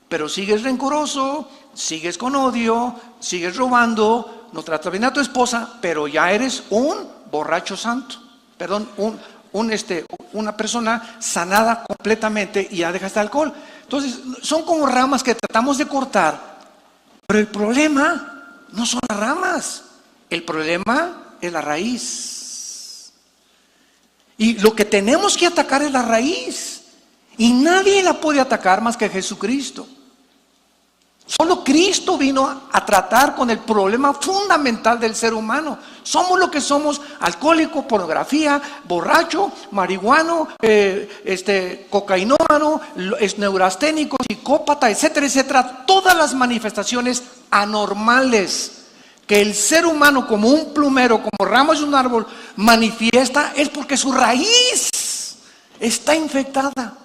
pero sigues rencoroso, sigues con odio, sigues robando, no tratas bien a tu esposa, pero ya eres un borracho santo, perdón, una persona sanada completamente y ya dejaste el alcohol. Entonces, son como ramas que tratamos de cortar, pero el problema no son las ramas, el problema es la raíz. Y lo que tenemos que atacar es la raíz, y nadie la puede atacar más que Jesucristo. Solo Cristo vino a tratar con el problema fundamental del ser humano. Somos lo que somos: alcohólico, pornografía, borracho, marihuano, cocainómano, neurasténico, psicópata, etcétera, etcétera. Todas las manifestaciones anormales que el ser humano, como un plumero, como ramas de un árbol, manifiesta, es porque su raíz está infectada.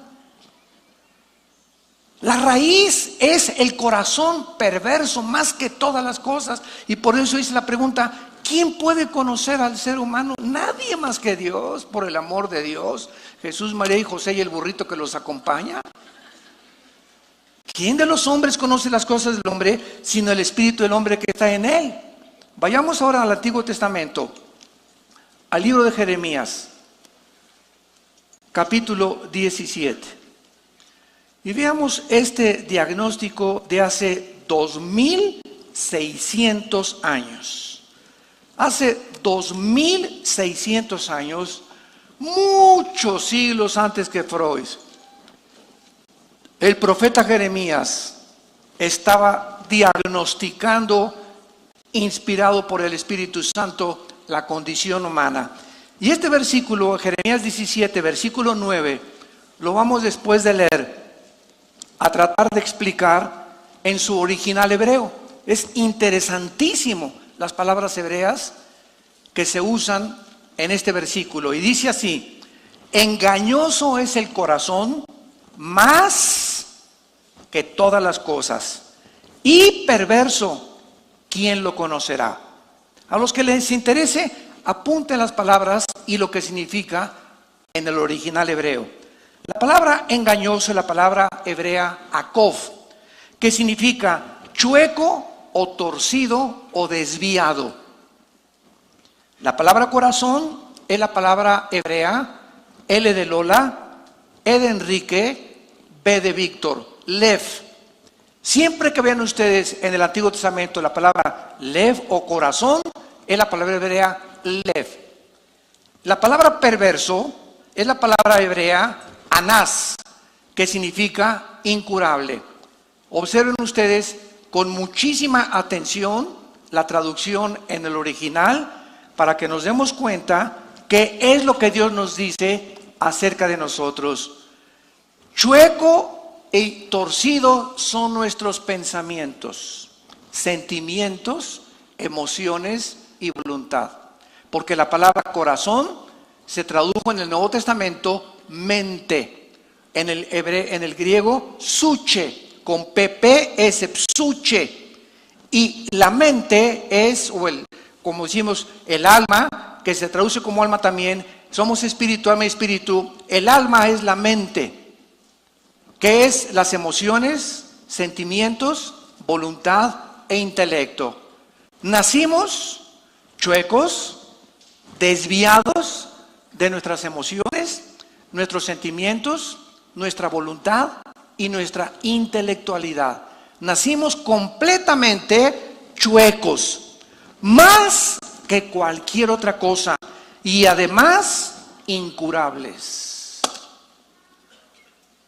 La raíz es el corazón perverso más que todas las cosas, y por eso hice la pregunta: ¿quién puede conocer al ser humano? Nadie más que Dios, por el amor de Dios. Jesús, María y José y el burrito que los acompaña. ¿Quién de los hombres conoce las cosas del hombre sino el espíritu del hombre que está en él? Vayamos ahora al Antiguo Testamento, al libro de Jeremías, capítulo 17. Y veamos este diagnóstico de hace 2600 años. Hace 2600 años, muchos siglos antes que Freud, el profeta Jeremías estaba diagnosticando, inspirado por el Espíritu Santo, la condición humana. Y este versículo, Jeremías 17, versículo 9, lo vamos después de leer a tratar de explicar en su original hebreo. Es interesantísimo las palabras hebreas que se usan en este versículo. Y dice así: engañoso es el corazón más que todas las cosas, y perverso, ¿quién lo conocerá? A los que les interese, apunten las palabras y lo que significa en el original hebreo. La palabra engañoso es la palabra hebrea akov, que significa chueco o torcido o desviado. La palabra corazón es la palabra hebrea L de Lola, E de Enrique, B de Víctor, lev. Siempre que vean ustedes en el Antiguo Testamento la palabra lev o corazón, es la palabra hebrea lev. La palabra perverso es la palabra hebrea anás, que significa incurable. Observen ustedes con muchísima atención la traducción en el original, para que nos demos cuenta qué es lo que Dios nos dice acerca de nosotros. Chueco y torcido son nuestros pensamientos, sentimientos, emociones y voluntad. Porque la palabra corazón se tradujo en el Nuevo Testamento mente. En el griego, suche, con PP es psuche. Y la mente es, como decimos, el alma, que se traduce como alma también. Somos espíritu, alma y espíritu. El alma es la mente, que es las emociones, sentimientos, voluntad e intelecto. Nacimos chuecos, desviados de nuestras emociones, nuestros sentimientos, nuestra voluntad y nuestra intelectualidad. Nacimos completamente chuecos, más que cualquier otra cosa, y además incurables.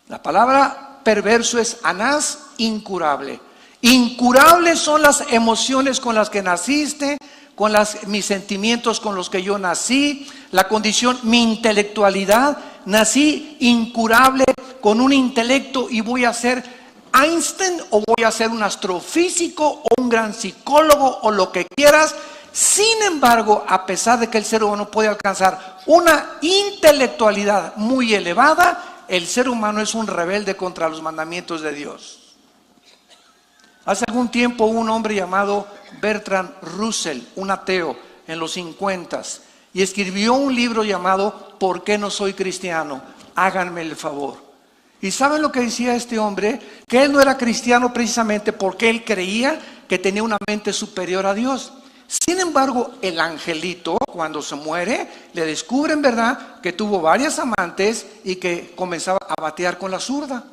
La palabra perverso es anás, incurable. Incurables son las emociones con las que naciste, con mis sentimientos con los que yo nací, la condición, mi intelectualidad. Nací incurable con un intelecto y voy a ser Einstein o voy a ser un astrofísico o un gran psicólogo o lo que quieras. Sin embargo, a pesar de que el ser humano puede alcanzar una intelectualidad muy elevada, el ser humano es un rebelde contra los mandamientos de Dios. Hace algún tiempo un hombre llamado Bertrand Russell, un ateo en los 50s, y escribió un libro llamado ¿Por qué no soy cristiano? Háganme el favor. ¿Y saben lo que decía este hombre? Que él no era cristiano precisamente porque él creía que tenía una mente superior a Dios. Sin embargo, el angelito, cuando se muere, le descubren, ¿verdad?, que tuvo varias amantes y que comenzaba a batear con la zurda.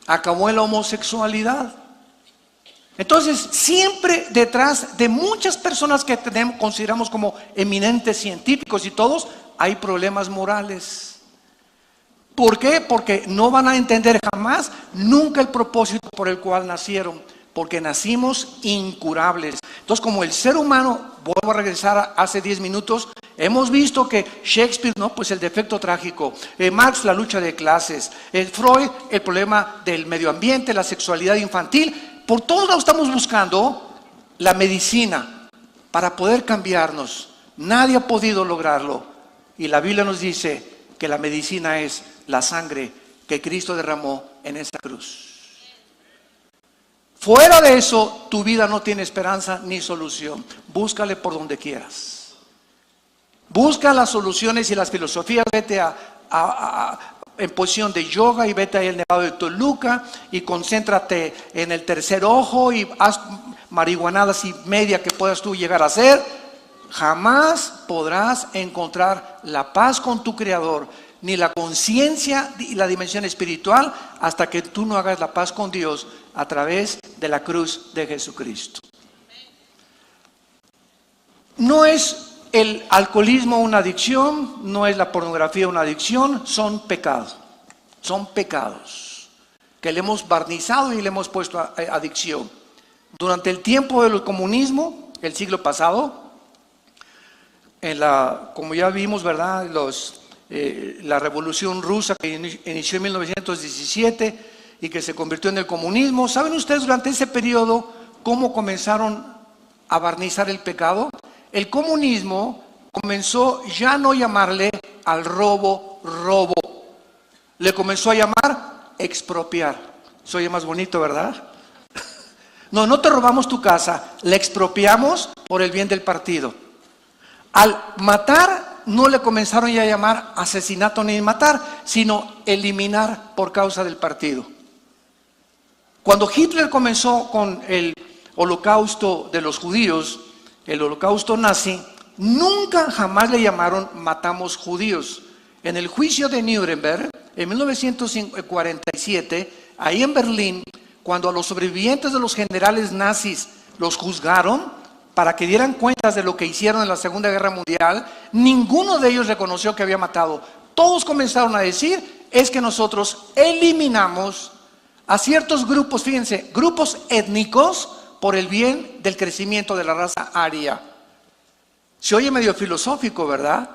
Acabó en la homosexualidad. Entonces, siempre detrás de muchas personas que consideramos como eminentes científicos y todos, hay problemas morales. ¿Por qué? Porque no van a entender jamás, nunca el propósito por el cual nacieron. Porque nacimos incurables. Entonces, como el ser humano, vuelvo a regresar hace 10 minutos, hemos visto que Shakespeare, ¿no?, pues el defecto trágico, Marx, la lucha de clases, Freud, el problema del medio ambiente, la sexualidad infantil. Por todos lados estamos buscando la medicina para poder cambiarnos. Nadie ha podido lograrlo. Y la Biblia nos dice que la medicina es la sangre que Cristo derramó en esa cruz. Fuera de eso, tu vida no tiene esperanza ni solución. Búscale por donde quieras. Busca las soluciones y las filosofías. Vete en posición de yoga y vete ahí al Nevado de Toluca y concéntrate en el tercer ojo y haz marihuanadas y media que puedas tú llegar a hacer. Jamás podrás encontrar la paz con tu Creador, ni la conciencia y la dimensión espiritual, hasta que tú no hagas la paz con Dios a través de la cruz de Jesucristo. No es el alcoholismo una adicción, no es la pornografía una adicción, son pecados que le hemos barnizado y le hemos puesto adicción. Durante el tiempo del comunismo, el siglo pasado, como ya vimos, ¿verdad?, la revolución rusa que inició en 1917 y que se convirtió en el comunismo. ¿Saben ustedes durante ese periodo cómo comenzaron a barnizar el pecado? El comunismo comenzó ya no llamarle al robo, le comenzó a llamar expropiar. Se oye más bonito, ¿verdad? No te robamos tu casa, la expropiamos por el bien del partido. Al matar, no le comenzaron ya a llamar asesinato ni matar, sino eliminar por causa del partido. Cuando Hitler comenzó con el holocausto de los judíos, el holocausto nazi, nunca jamás le llamaron matamos judíos. En el juicio de Nuremberg, en 1947, ahí en Berlín, cuando a los sobrevivientes de los generales nazis los juzgaron para que dieran cuentas de lo que hicieron en la Segunda Guerra Mundial, ninguno de ellos reconoció que había matado. Todos comenzaron a decir, es que nosotros eliminamos a ciertos grupos, fíjense, grupos étnicos por el bien del crecimiento de la raza aria. Se oye medio filosófico, ¿verdad?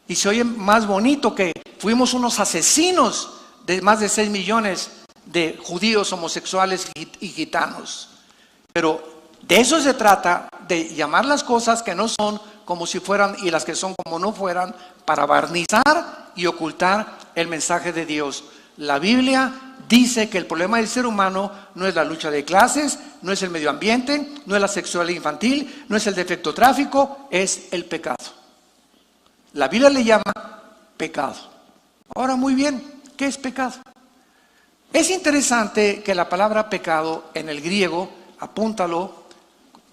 Y se oye más bonito que fuimos unos asesinos de más de 6 millones de judíos, homosexuales y gitanos. Pero de eso se trata, de llamar las cosas que no son como si fueran y las que son como no fueran, para barnizar y ocultar el mensaje de Dios. La Biblia dice que el problema del ser humano no es la lucha de clases, no es el medio ambiente, no es la sexualidad infantil, no es el defecto tráfico, es el pecado. La Biblia le llama pecado. Ahora, muy bien, ¿qué es pecado? Es interesante que la palabra pecado en el griego, apúntalo,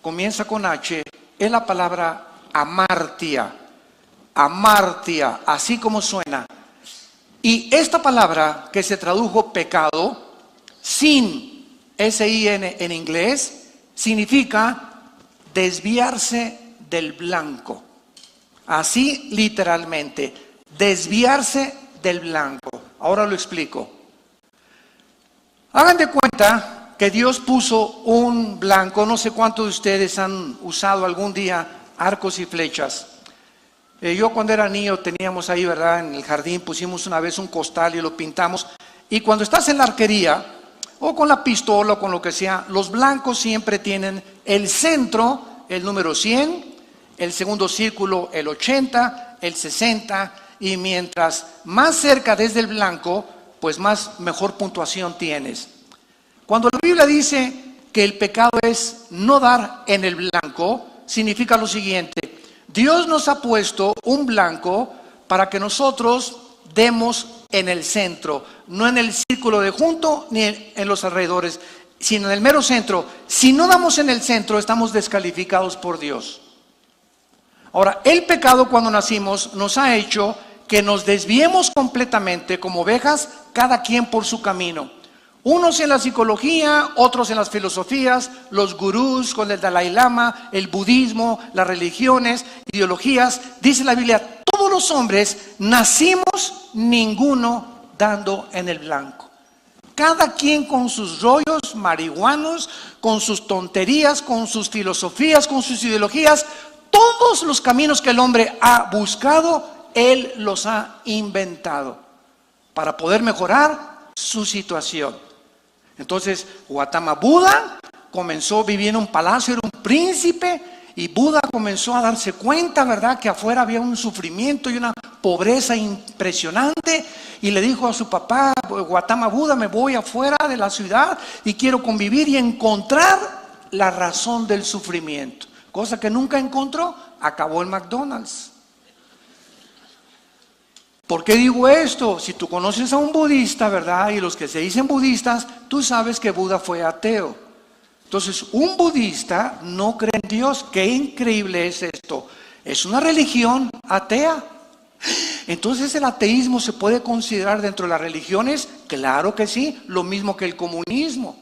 comienza con H, es la palabra amartia. Amartia, así como suena. Y esta palabra que se tradujo pecado, sin, S-I-N en inglés, significa desviarse del blanco. Así literalmente, desviarse del blanco. Ahora lo explico. Hagan de cuenta que Dios puso un blanco, no sé cuántos de ustedes han usado algún día arcos y flechas. Yo cuando era niño teníamos ahí, ¿verdad? En el jardín pusimos una vez un costal y lo pintamos. Y cuando estás en la arquería, o con la pistola o con lo que sea, los blancos siempre tienen el centro, el número 100, el segundo círculo, el 80, el 60, y mientras más cerca desde el blanco, pues mejor puntuación tienes. Cuando la Biblia dice que el pecado es no dar en el blanco, significa lo siguiente: Dios nos ha puesto un blanco para que nosotros demos en el centro, no en el círculo de junto ni en los alrededores, sino en el mero centro. Si no damos en el centro, estamos descalificados por Dios. Ahora, el pecado cuando nacimos nos ha hecho que nos desviemos completamente como ovejas, cada quien por su camino. Unos en la psicología, otros en las filosofías, los gurús con el Dalai Lama, el budismo, las religiones, ideologías. Dice la Biblia, todos los hombres nacimos, ninguno dando en el blanco. Cada quien con sus rollos marihuanos, con sus tonterías, con sus filosofías, con sus ideologías. Todos los caminos que el hombre ha buscado, él los ha inventado para poder mejorar su situación. Entonces, Gautama Buda comenzó a vivir en un palacio, era un príncipe, y Buda comenzó a darse cuenta, ¿verdad?, que afuera había un sufrimiento y una pobreza impresionante, y le dijo a su papá, Gautama Buda, me voy afuera de la ciudad y quiero convivir y encontrar la razón del sufrimiento. Cosa que nunca encontró, acabó en McDonald's. ¿Por qué digo esto? Si tú conoces a un budista, ¿verdad? Y los que se dicen budistas, tú sabes que Buda fue ateo. Entonces, un budista no cree en Dios. Qué increíble es esto. Es una religión atea. Entonces, ¿el ateísmo se puede considerar dentro de las religiones? Claro que sí, lo mismo que el comunismo.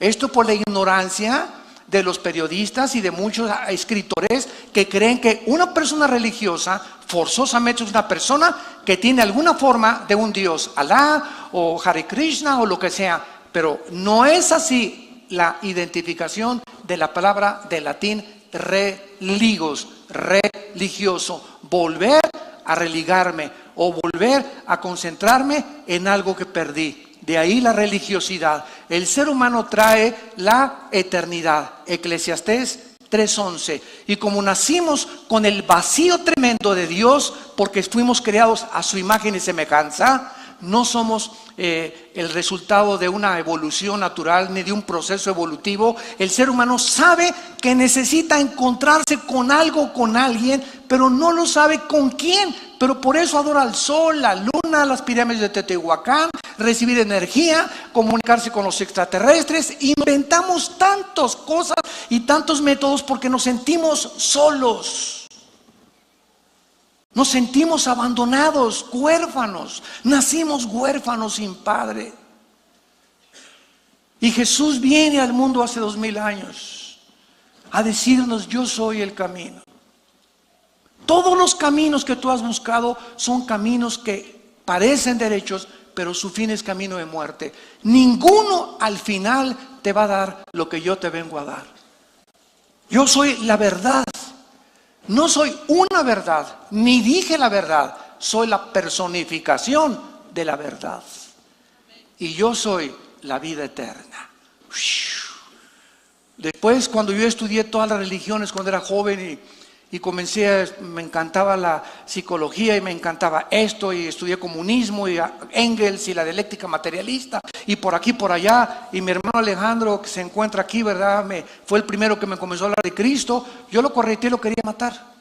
Esto por la ignorancia de los periodistas y de muchos escritores que creen que una persona religiosa forzosamente es una persona que tiene alguna forma de un Dios, Alá o Hare Krishna o lo que sea, pero no es así la identificación de la palabra de latín religos, religioso, volver a religarme o volver a concentrarme en algo que perdí. De ahí la religiosidad. El ser humano trae la eternidad. Eclesiastés 3:11. Y como nacimos con el vacío tremendo de Dios, porque fuimos creados a su imagen y semejanza, no somos el resultado de una evolución natural ni de un proceso evolutivo. El ser humano sabe que necesita encontrarse con algo, con alguien, pero no lo sabe con quién. Pero por eso adora al sol, la luna, las pirámides de Teotihuacán, recibir energía, comunicarse con los extraterrestres. Inventamos tantas cosas y tantos métodos porque nos sentimos solos. Nos sentimos abandonados, huérfanos. Nacimos huérfanos sin padre. Y Jesús viene al mundo hace 2000 años a decirnos: yo soy el camino. Todos los caminos que tú has buscado son caminos que parecen derechos, pero su fin es camino de muerte. Ninguno al final te va a dar lo que yo te vengo a dar. Yo soy la verdad. No soy una verdad, ni dije la verdad. Soy la personificación de la verdad. Y yo soy la vida eterna. Después, cuando yo estudié todas las religiones cuando era joven y me encantaba la psicología y me encantaba esto, y estudié comunismo y Engels y la dialéctica materialista y por aquí por allá, y mi hermano Alejandro, que se encuentra aquí, ¿verdad? Fue el primero que me comenzó a hablar de Cristo. Yo lo correteé y lo quería matar.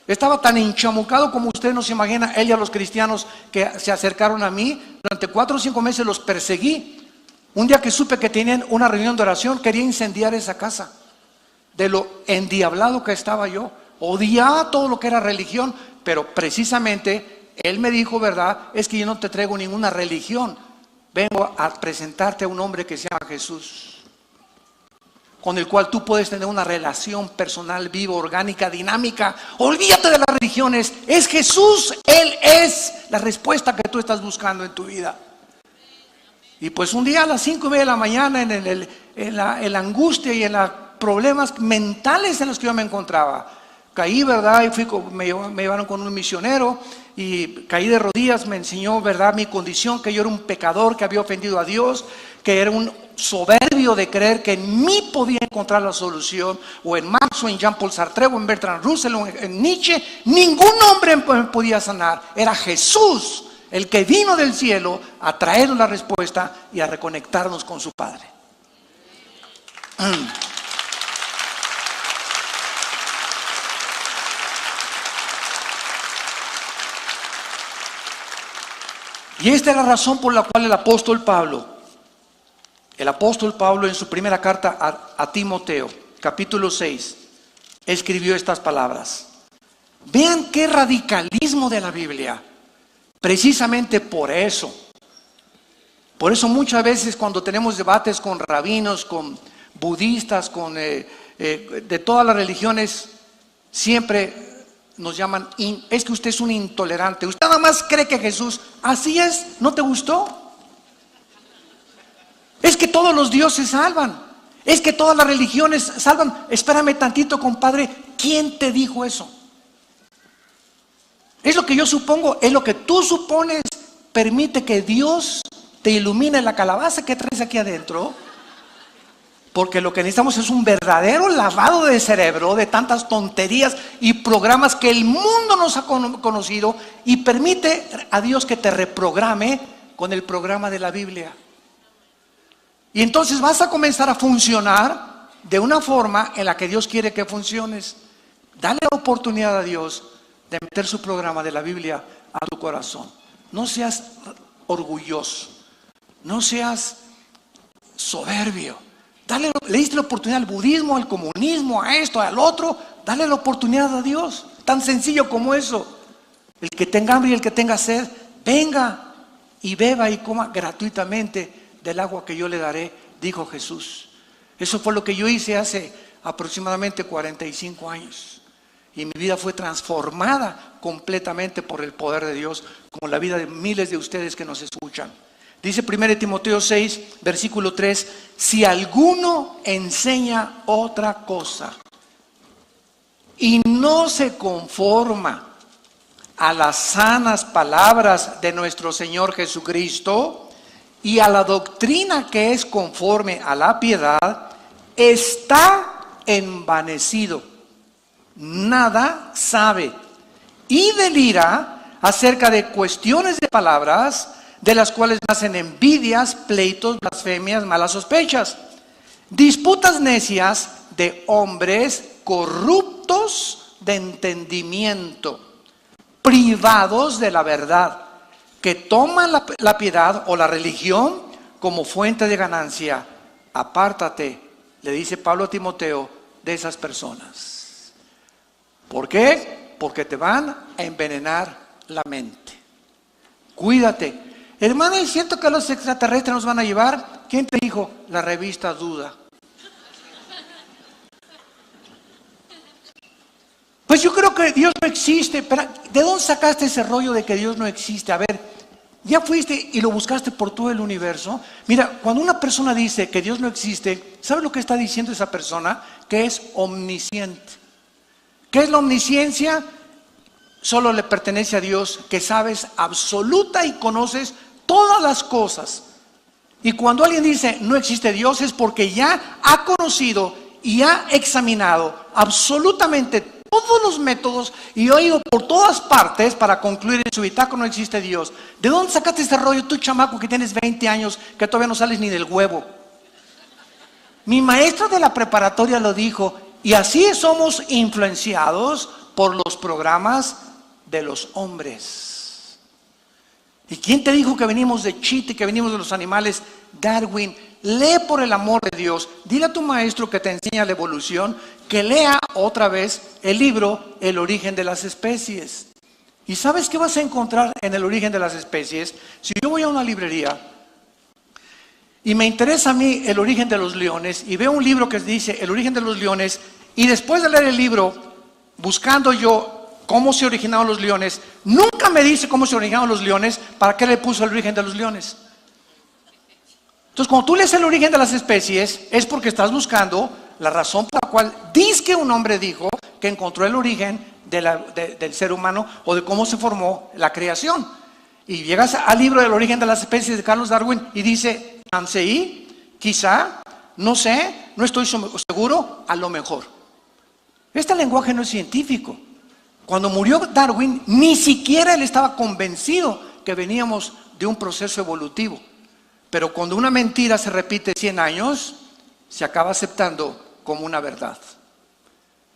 Estaba tan enchamucado como usted no se imagina. Él y a los cristianos que se acercaron a mí, durante 4 o 5 meses los perseguí. Un día que supe que tenían una reunión de oración, quería incendiar esa casa. De lo endiablado que estaba yo. Odiaba todo lo que era religión, pero precisamente él me dijo, ¿verdad? Es que yo no te traigo ninguna religión. Vengo a presentarte a un hombre que se llama Jesús, con el cual tú puedes tener una relación personal, viva, orgánica, dinámica. Olvídate de las religiones. Es Jesús. Él es la respuesta que tú estás buscando en tu vida. Y pues un día a las 5:30 de la mañana, en la angustia y en los problemas mentales en los que yo me encontraba, caí, ¿verdad? Y me llevaron con un misionero y caí de rodillas. Me enseñó, ¿verdad?, mi condición, que yo era un pecador, que había ofendido a Dios, que era un soberbio de creer que en mí podía encontrar la solución, o en Marx, o en Jean-Paul Sartre, o en Bertrand Russell, o en Nietzsche. Ningún hombre me podía sanar. Era Jesús el que vino del cielo a traernos la respuesta y a reconectarnos con su Padre. Y esta es la razón por la cual el apóstol Pablo en su primera carta a Timoteo, capítulo 6, escribió estas palabras. Vean qué radicalismo de la Biblia. Precisamente por eso muchas veces cuando tenemos debates con rabinos, con budistas, de todas las religiones, siempre nos llaman, es que usted es un intolerante, usted nada más cree que Jesús, así es, ¿no te gustó? Es que todos los dioses salvan, es que todas las religiones salvan. Espérame tantito, compadre, ¿quién te dijo eso? Es lo que yo supongo, es lo que tú supones. Permite que Dios te ilumine la calabaza que traes aquí adentro, porque lo que necesitamos es un verdadero lavado de cerebro de tantas tonterías y programas que el mundo nos ha conocido, y permite a Dios que te reprograme con el programa de la Biblia. Y entonces vas a comenzar a funcionar de una forma en la que Dios quiere que funciones. Dale la oportunidad a Dios de meter su programa de la Biblia a tu corazón. No seas orgulloso, no seas soberbio. Le diste la oportunidad al budismo, al comunismo, a esto, al otro. Dale la oportunidad a Dios. Tan sencillo como eso. El que tenga hambre y el que tenga sed, venga y beba y coma gratuitamente del agua que yo le daré, dijo Jesús. Eso fue lo que yo hice hace aproximadamente 45 años. Y mi vida fue transformada completamente por el poder de Dios, como la vida de miles de ustedes que nos escuchan. Dice 1 Timoteo 6, versículo 3, si alguno enseña otra cosa y no se conforma a las sanas palabras de nuestro Señor Jesucristo y a la doctrina que es conforme a la piedad, está envanecido. Nada sabe y delira acerca de cuestiones de palabras, de las cuales nacen envidias, pleitos, blasfemias, malas sospechas, disputas necias de hombres corruptos de entendimiento, privados de la verdad, que toman la piedad o la religión como fuente de ganancia. Apártate, le dice Pablo a Timoteo, de esas personas. ¿Por qué? Porque te van a envenenar la mente. Cuídate. Hermano, y siento que los extraterrestres nos van a llevar. ¿Quién te dijo? La revista Duda. Pues yo creo que Dios no existe. Pero ¿de dónde sacaste ese rollo de que Dios no existe? A ver, ¿Ya fuiste y lo buscaste por todo el universo? Mira, cuando una persona dice que Dios no existe, ¿sabes lo que está diciendo esa persona? Que es omnisciente. ¿Qué es la omnisciencia? Solo le pertenece a Dios, que sabes absoluta y conoces todas las cosas. Y cuando alguien dice no existe Dios, es porque ya ha conocido y ha examinado absolutamente todos los métodos y ha ido por todas partes para concluir en su bitácora no existe Dios. ¿De dónde sacaste este rollo tú, chamaco, que tienes 20 años, que todavía no sales ni del huevo? Mi maestro de la preparatoria lo dijo, y así somos influenciados por los programas de los hombres. ¿Y quién te dijo que venimos de chita y que venimos de los animales? Darwin. Lee por el amor de Dios. Dile a tu maestro que te enseña la evolución que lea otra vez el libro El origen de las especies. ¿Y sabes qué vas a encontrar en el origen de las especies? Si yo voy a una librería y me interesa a mí el origen de los leones y veo un libro que dice el origen de los leones, y después de leer el libro, buscando yo cómo se originaron los leones, nunca me dice cómo se originaron los leones, ¿para qué le puso el origen de los leones? Entonces, cuando tú lees el origen de las especies, es porque estás buscando la razón por la cual dice que un hombre dijo que encontró el origen del ser humano o de cómo se formó la creación. Y llegas al libro del origen de las especies de Carlos Darwin y dice, Ansei, quizá, no sé, no estoy seguro, a lo mejor. Este lenguaje no es científico. Cuando murió Darwin, ni siquiera él estaba convencido que veníamos de un proceso evolutivo. Pero cuando una mentira se repite 100 años, se acaba aceptando como una verdad.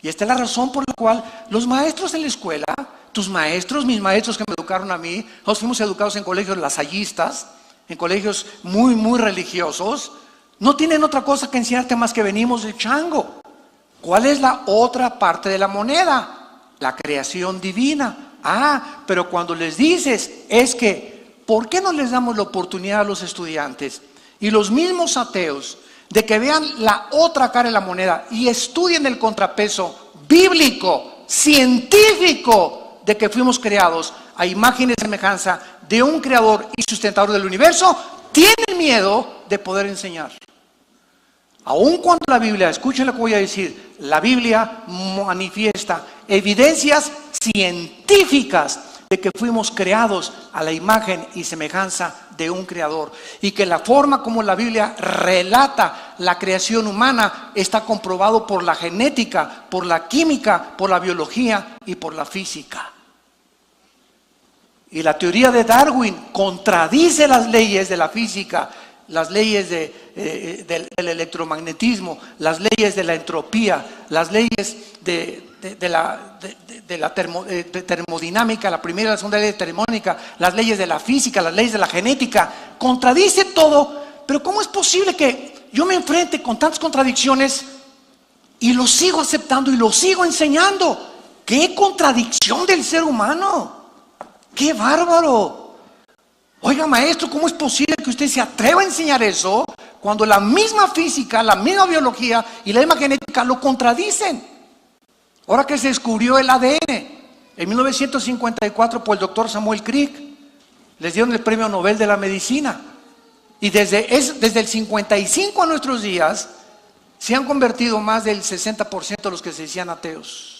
Y esta es la razón por la cual los maestros en la escuela, tus maestros, mis maestros que me educaron a mí, nosotros fuimos educados en colegios lasallistas, en colegios muy, muy religiosos, no tienen otra cosa que enseñarte más que venimos del chango. ¿Cuál es la otra parte de la moneda? La creación divina. Ah, pero cuando les dices es que ¿por qué no les damos la oportunidad a los estudiantes y los mismos ateos de que vean la otra cara de la moneda y estudien el contrapeso bíblico, científico, de que fuimos creados a imagen y semejanza de un creador y sustentador del universo? Tienen miedo de poder enseñar. Aun cuando la Biblia, escuchen lo que voy a decir, la Biblia manifiesta evidencias científicas de que fuimos creados a la imagen y semejanza de un creador, y que la forma como la Biblia relata la creación humana está comprobado por la genética, por la química, por la biología y por la física. Y la teoría de Darwin contradice las leyes de la física, las leyes del electromagnetismo, las leyes de la entropía, las leyes de la termodinámica, la primera y la segunda ley termodinámica, las leyes de la física, las leyes de la genética. Contradice todo, pero ¿cómo es posible que yo me enfrente con tantas contradicciones y lo sigo aceptando y lo sigo enseñando? ¡Qué contradicción del ser humano! ¡Qué bárbaro! Oiga, maestro, ¿cómo es posible que usted se atreva a enseñar eso cuando la misma física, la misma biología y la misma genética lo contradicen? Ahora que se descubrió el ADN en 1954 por el doctor Samuel Crick, les dieron el premio Nobel de la Medicina. Y desde el 55 a nuestros días se han convertido más del 60% de los que se decían ateos.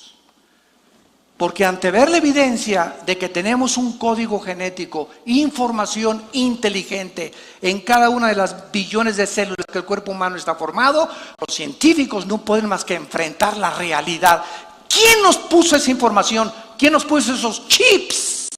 Porque ante ver la evidencia de que tenemos un código genético, información inteligente en cada una de las billones de células que el cuerpo humano está formado, los científicos no pueden más que enfrentar la realidad. ¿Quién nos puso esa información? ¿Quién nos puso esos chips?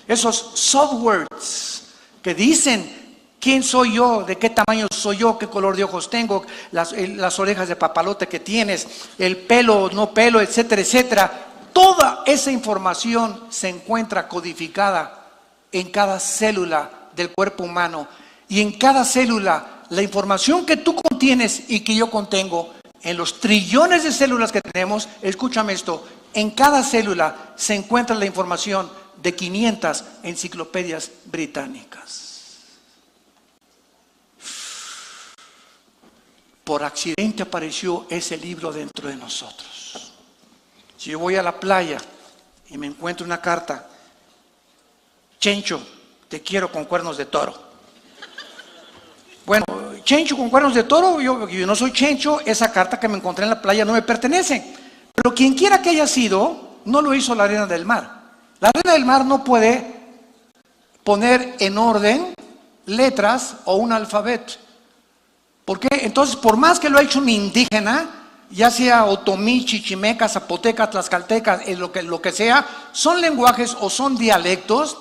Esos softwares que dicen quién soy yo, de qué tamaño soy yo, qué color de ojos tengo, las orejas de papalote que tienes, el pelo, no pelo, etcétera, etcétera. Toda esa información se encuentra codificada en cada célula del cuerpo humano. Y en cada célula, la información que tú contienes y que yo contengo, en los trillones de células que tenemos, escúchame esto, en cada célula se encuentra la información de 500 enciclopedias británicas. Por accidente apareció ese libro dentro de nosotros. Si yo voy a la playa y me encuentro una carta, Chencho, te quiero con cuernos de toro. Bueno, chencho con cuernos de toro, yo no soy chencho, esa carta que me encontré en la playa no me pertenece. Pero quien quiera que haya sido, no lo hizo la arena del mar. La arena del mar no puede poner en orden letras o un alfabeto. ¿Por qué? Entonces, por más que lo ha hecho un indígena, ya sea otomí, chichimeca, zapoteca, tlaxcalteca, lo que sea, son lenguajes o son dialectos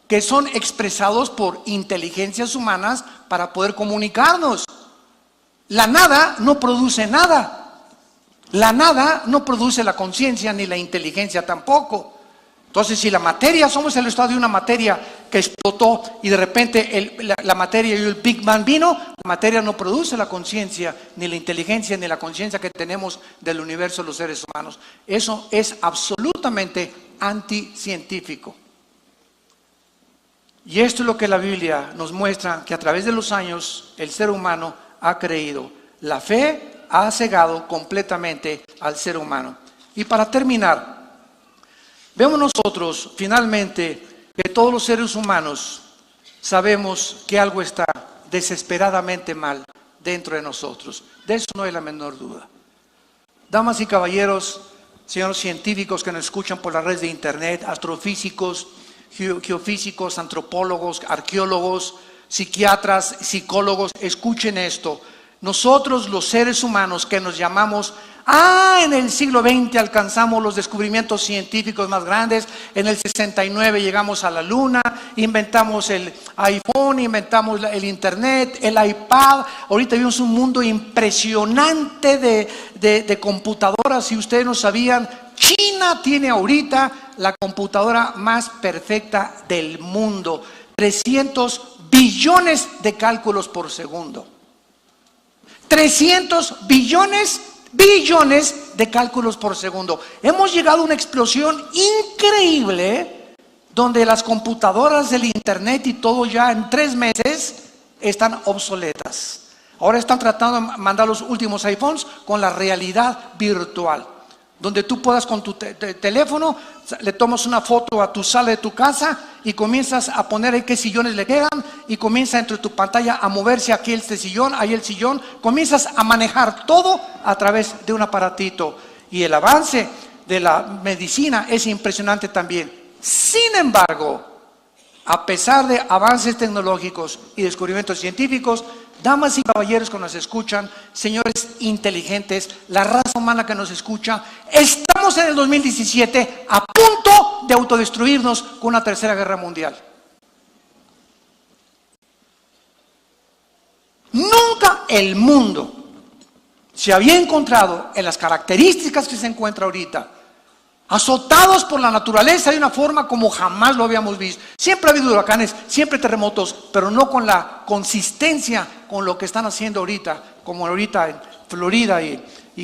que son expresados por inteligencias humanas para poder comunicarnos. La nada no produce nada. La nada no produce la conciencia ni la inteligencia tampoco. Entonces, si la materia, somos el estado de una materia que explotó y de repente la materia y el Big Bang vino, la materia no produce la conciencia, ni la inteligencia, ni la conciencia que tenemos del universo de los seres humanos. Eso es absolutamente anticientífico. Y esto es lo que la Biblia nos muestra, que a través de los años el ser humano ha creído. La fe ha cegado completamente al ser humano. Y para terminar, vemos nosotros finalmente que todos los seres humanos sabemos que algo está desesperadamente mal dentro de nosotros. De eso no hay la menor duda. Damas y caballeros, señores científicos que nos escuchan por las redes de internet, astrofísicos, geofísicos, antropólogos, arqueólogos, psiquiatras, psicólogos, escuchen esto. Nosotros los seres humanos que nos llamamos, en el siglo XX alcanzamos los descubrimientos científicos más grandes, en el 69 llegamos a la luna, inventamos el iPhone, inventamos el internet, el iPad, ahorita vivimos un mundo impresionante de computadoras. Si ustedes no sabían, China tiene ahorita la computadora más perfecta del mundo, 300 billones de cálculos por segundo. 300 billones de cálculos por segundo. Hemos llegado a una explosión increíble donde las computadoras del internet y todo ya en 3 meses están obsoletas. Ahora están tratando de mandar los últimos iPhones con la realidad virtual, donde tú puedas con tu teléfono, le tomas una foto a tu sala de tu casa y comienzas a poner ahí qué sillones le quedan y comienza entre tu pantalla a moverse aquí este sillón, ahí el sillón, comienzas a manejar todo a través de un aparatito. Y el avance de la medicina es impresionante también. Sin embargo, a pesar de avances tecnológicos y descubrimientos científicos, damas y caballeros que nos escuchan, señores inteligentes, la raza humana que nos escucha, estamos en el 2017 a punto de autodestruirnos con una tercera guerra mundial. Nunca el mundo se había encontrado en las características que se encuentra ahorita, azotados por la naturaleza de una forma como jamás lo habíamos visto. Siempre ha habido huracanes, siempre terremotos, pero no con la consistencia con lo que están haciendo ahorita, como ahorita en Florida y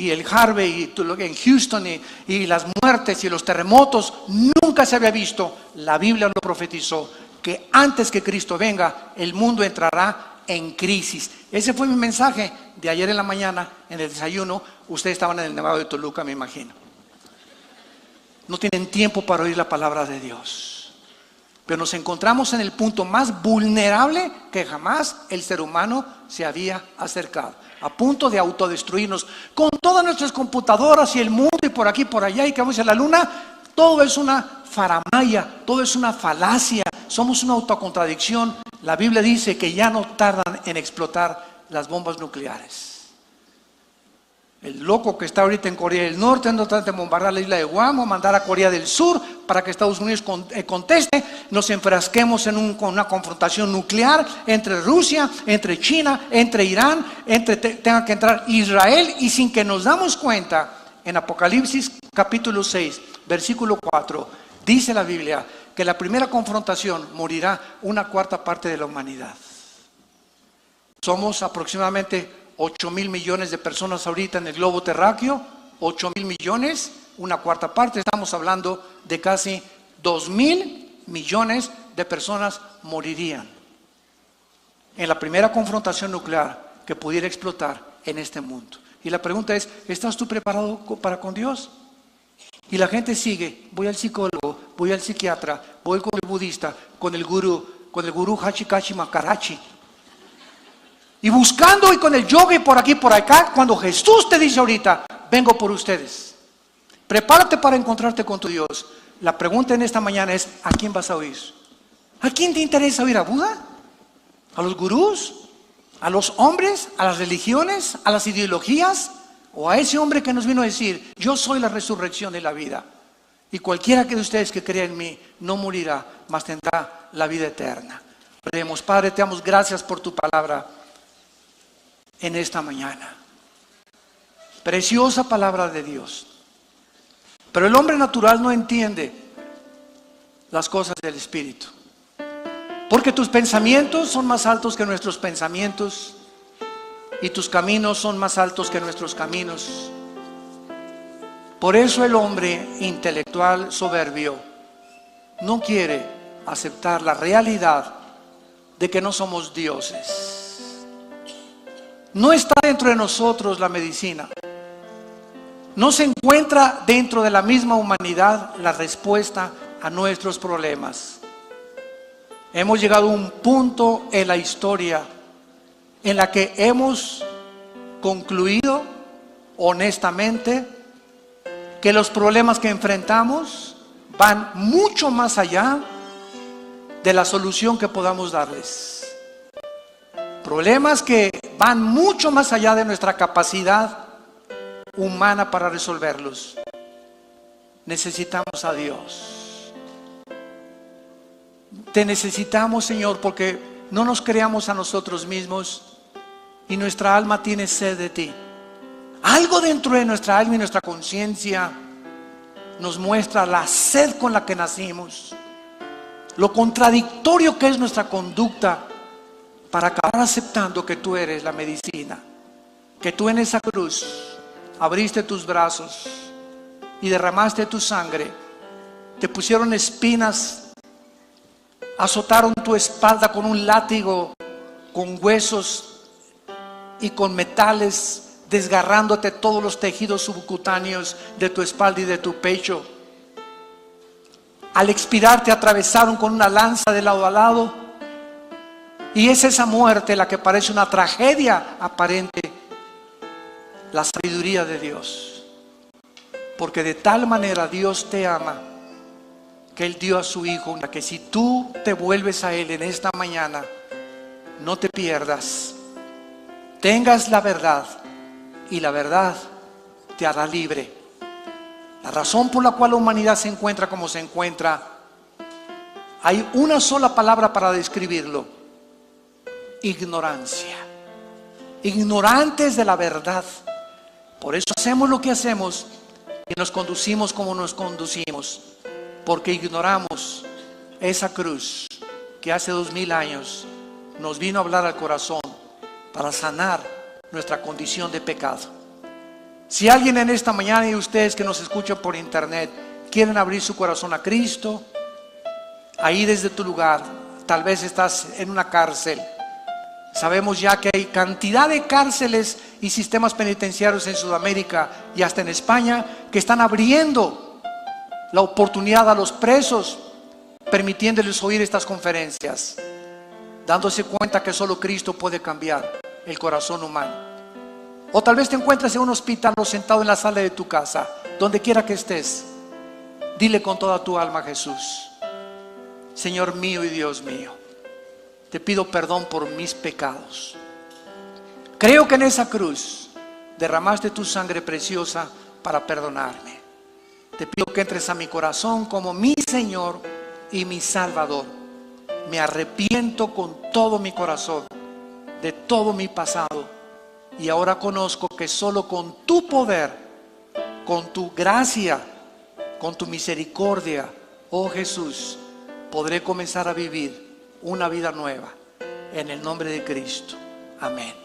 el Harvey y en Houston y las muertes y los terremotos. Nunca se había visto. La Biblia lo profetizó, que antes que Cristo venga, el mundo entrará en crisis. Ese fue mi mensaje de ayer en la mañana en el desayuno. Ustedes estaban en el Nevado de Toluca, me imagino. No tienen tiempo para oír la palabra de Dios. Pero nos encontramos en el punto más vulnerable que jamás el ser humano se había acercado. A punto de autodestruirnos. Con todas nuestras computadoras y el mundo y por aquí, por allá y que vamos a la luna, todo es una faramaya, todo es una falacia. Somos una autocontradicción. La Biblia dice que ya no tardan en explotar las bombas nucleares. El loco que está ahorita en Corea del Norte no trata de bombardear la isla de Guam o mandar a Corea del Sur para que Estados Unidos conteste, nos enfrasquemos en una confrontación nuclear entre Rusia, entre China, entre Irán, tenga que entrar Israel, y sin que nos damos cuenta, en Apocalipsis capítulo 6, versículo 4, dice la Biblia que la primera confrontación morirá 1/4 parte de la humanidad. Somos aproximadamente 8,000 millones de personas ahorita en el globo terráqueo, 8,000 millones, 1/4 parte, estamos hablando de casi 2,000 millones de personas morirían en la primera confrontación nuclear que pudiera explotar en este mundo. Y la pregunta es, ¿estás tú preparado para con Dios? Y la gente sigue, voy al psicólogo, voy al psiquiatra, voy con el budista, con el gurú, con el gurú Hachikashi Makarachi. Y buscando y con el yoga y por aquí, por acá, cuando Jesús te dice ahorita, vengo por ustedes. Prepárate para encontrarte con tu Dios. La pregunta en esta mañana es, ¿a quién vas a oír? ¿A quién te interesa oír? ¿A Buda? ¿A los gurús? ¿A los hombres? ¿A las religiones? ¿A las ideologías? ¿O a ese hombre que nos vino a decir, yo soy la resurrección de la vida? Y cualquiera de ustedes que crea en mí no morirá, mas tendrá la vida eterna. Oremos. Padre, te damos gracias por tu palabra en esta mañana. Preciosa palabra de Dios. Pero el hombre natural no entiende las cosas del Espíritu. Porque tus pensamientos son más altos que nuestros pensamientos y tus caminos son más altos que nuestros caminos. Por eso el hombre intelectual soberbio no quiere aceptar la realidad de que no somos dioses. No está dentro de nosotros la medicina. No se encuentra dentro de la misma humanidad la respuesta a nuestros problemas. Hemos llegado a un punto en la historia en la que hemos concluido honestamente que los problemas que enfrentamos van mucho más allá de la solución que podamos darles. Problemas que van mucho más allá de nuestra capacidad humana para resolverlos. Necesitamos a Dios. Te necesitamos, Señor, porque no nos creamos a nosotros mismos y nuestra alma tiene sed de ti. Algo dentro de nuestra alma y nuestra conciencia nos muestra la sed con la que nacimos, lo contradictorio que es nuestra conducta para acabar aceptando que tú eres la medicina, que tú en esa cruz abriste tus brazos y derramaste tu sangre, te pusieron espinas, azotaron tu espalda con un látigo, con huesos y con metales, desgarrándote todos los tejidos subcutáneos de tu espalda y de tu pecho. Al expirar te atravesaron con una lanza de lado a lado, y es esa muerte la que parece una tragedia aparente, la sabiduría de Dios, porque de tal manera Dios te ama que Él dio a su Hijo, para que si tú te vuelves a Él en esta mañana, no te pierdas, tengas la verdad y la verdad te hará libre. La razón por la cual la humanidad se encuentra como se encuentra, hay una sola palabra para describirlo: ignorancia. Ignorantes de la verdad. Por eso hacemos lo que hacemos y nos conducimos como nos conducimos, porque ignoramos esa cruz que hace 2000 años nos vino a hablar al corazón para sanar nuestra condición de pecado. Si alguien en esta mañana, y ustedes que nos escuchan por internet, quieren abrir su corazón a Cristo, ahí desde tu lugar, tal vez estás en una cárcel. Sabemos ya que hay cantidad de cárceles y sistemas penitenciarios en Sudamérica y hasta en España que están abriendo la oportunidad a los presos, permitiéndoles oír estas conferencias, dándose cuenta que solo Cristo puede cambiar el corazón humano. O tal vez te encuentres en un hospital o sentado en la sala de tu casa, donde quiera que estés, dile con toda tu alma a Jesús: Señor mío y Dios mío, te pido perdón por mis pecados. Creo que en esa cruz derramaste tu sangre preciosa para perdonarme. Te pido que entres a mi corazón como mi Señor y mi Salvador. Me arrepiento con todo mi corazón de todo mi pasado, y ahora conozco que solo con tu poder, con tu gracia, con tu misericordia, oh Jesús, podré comenzar a vivir una vida nueva. En el nombre de Cristo. Amén.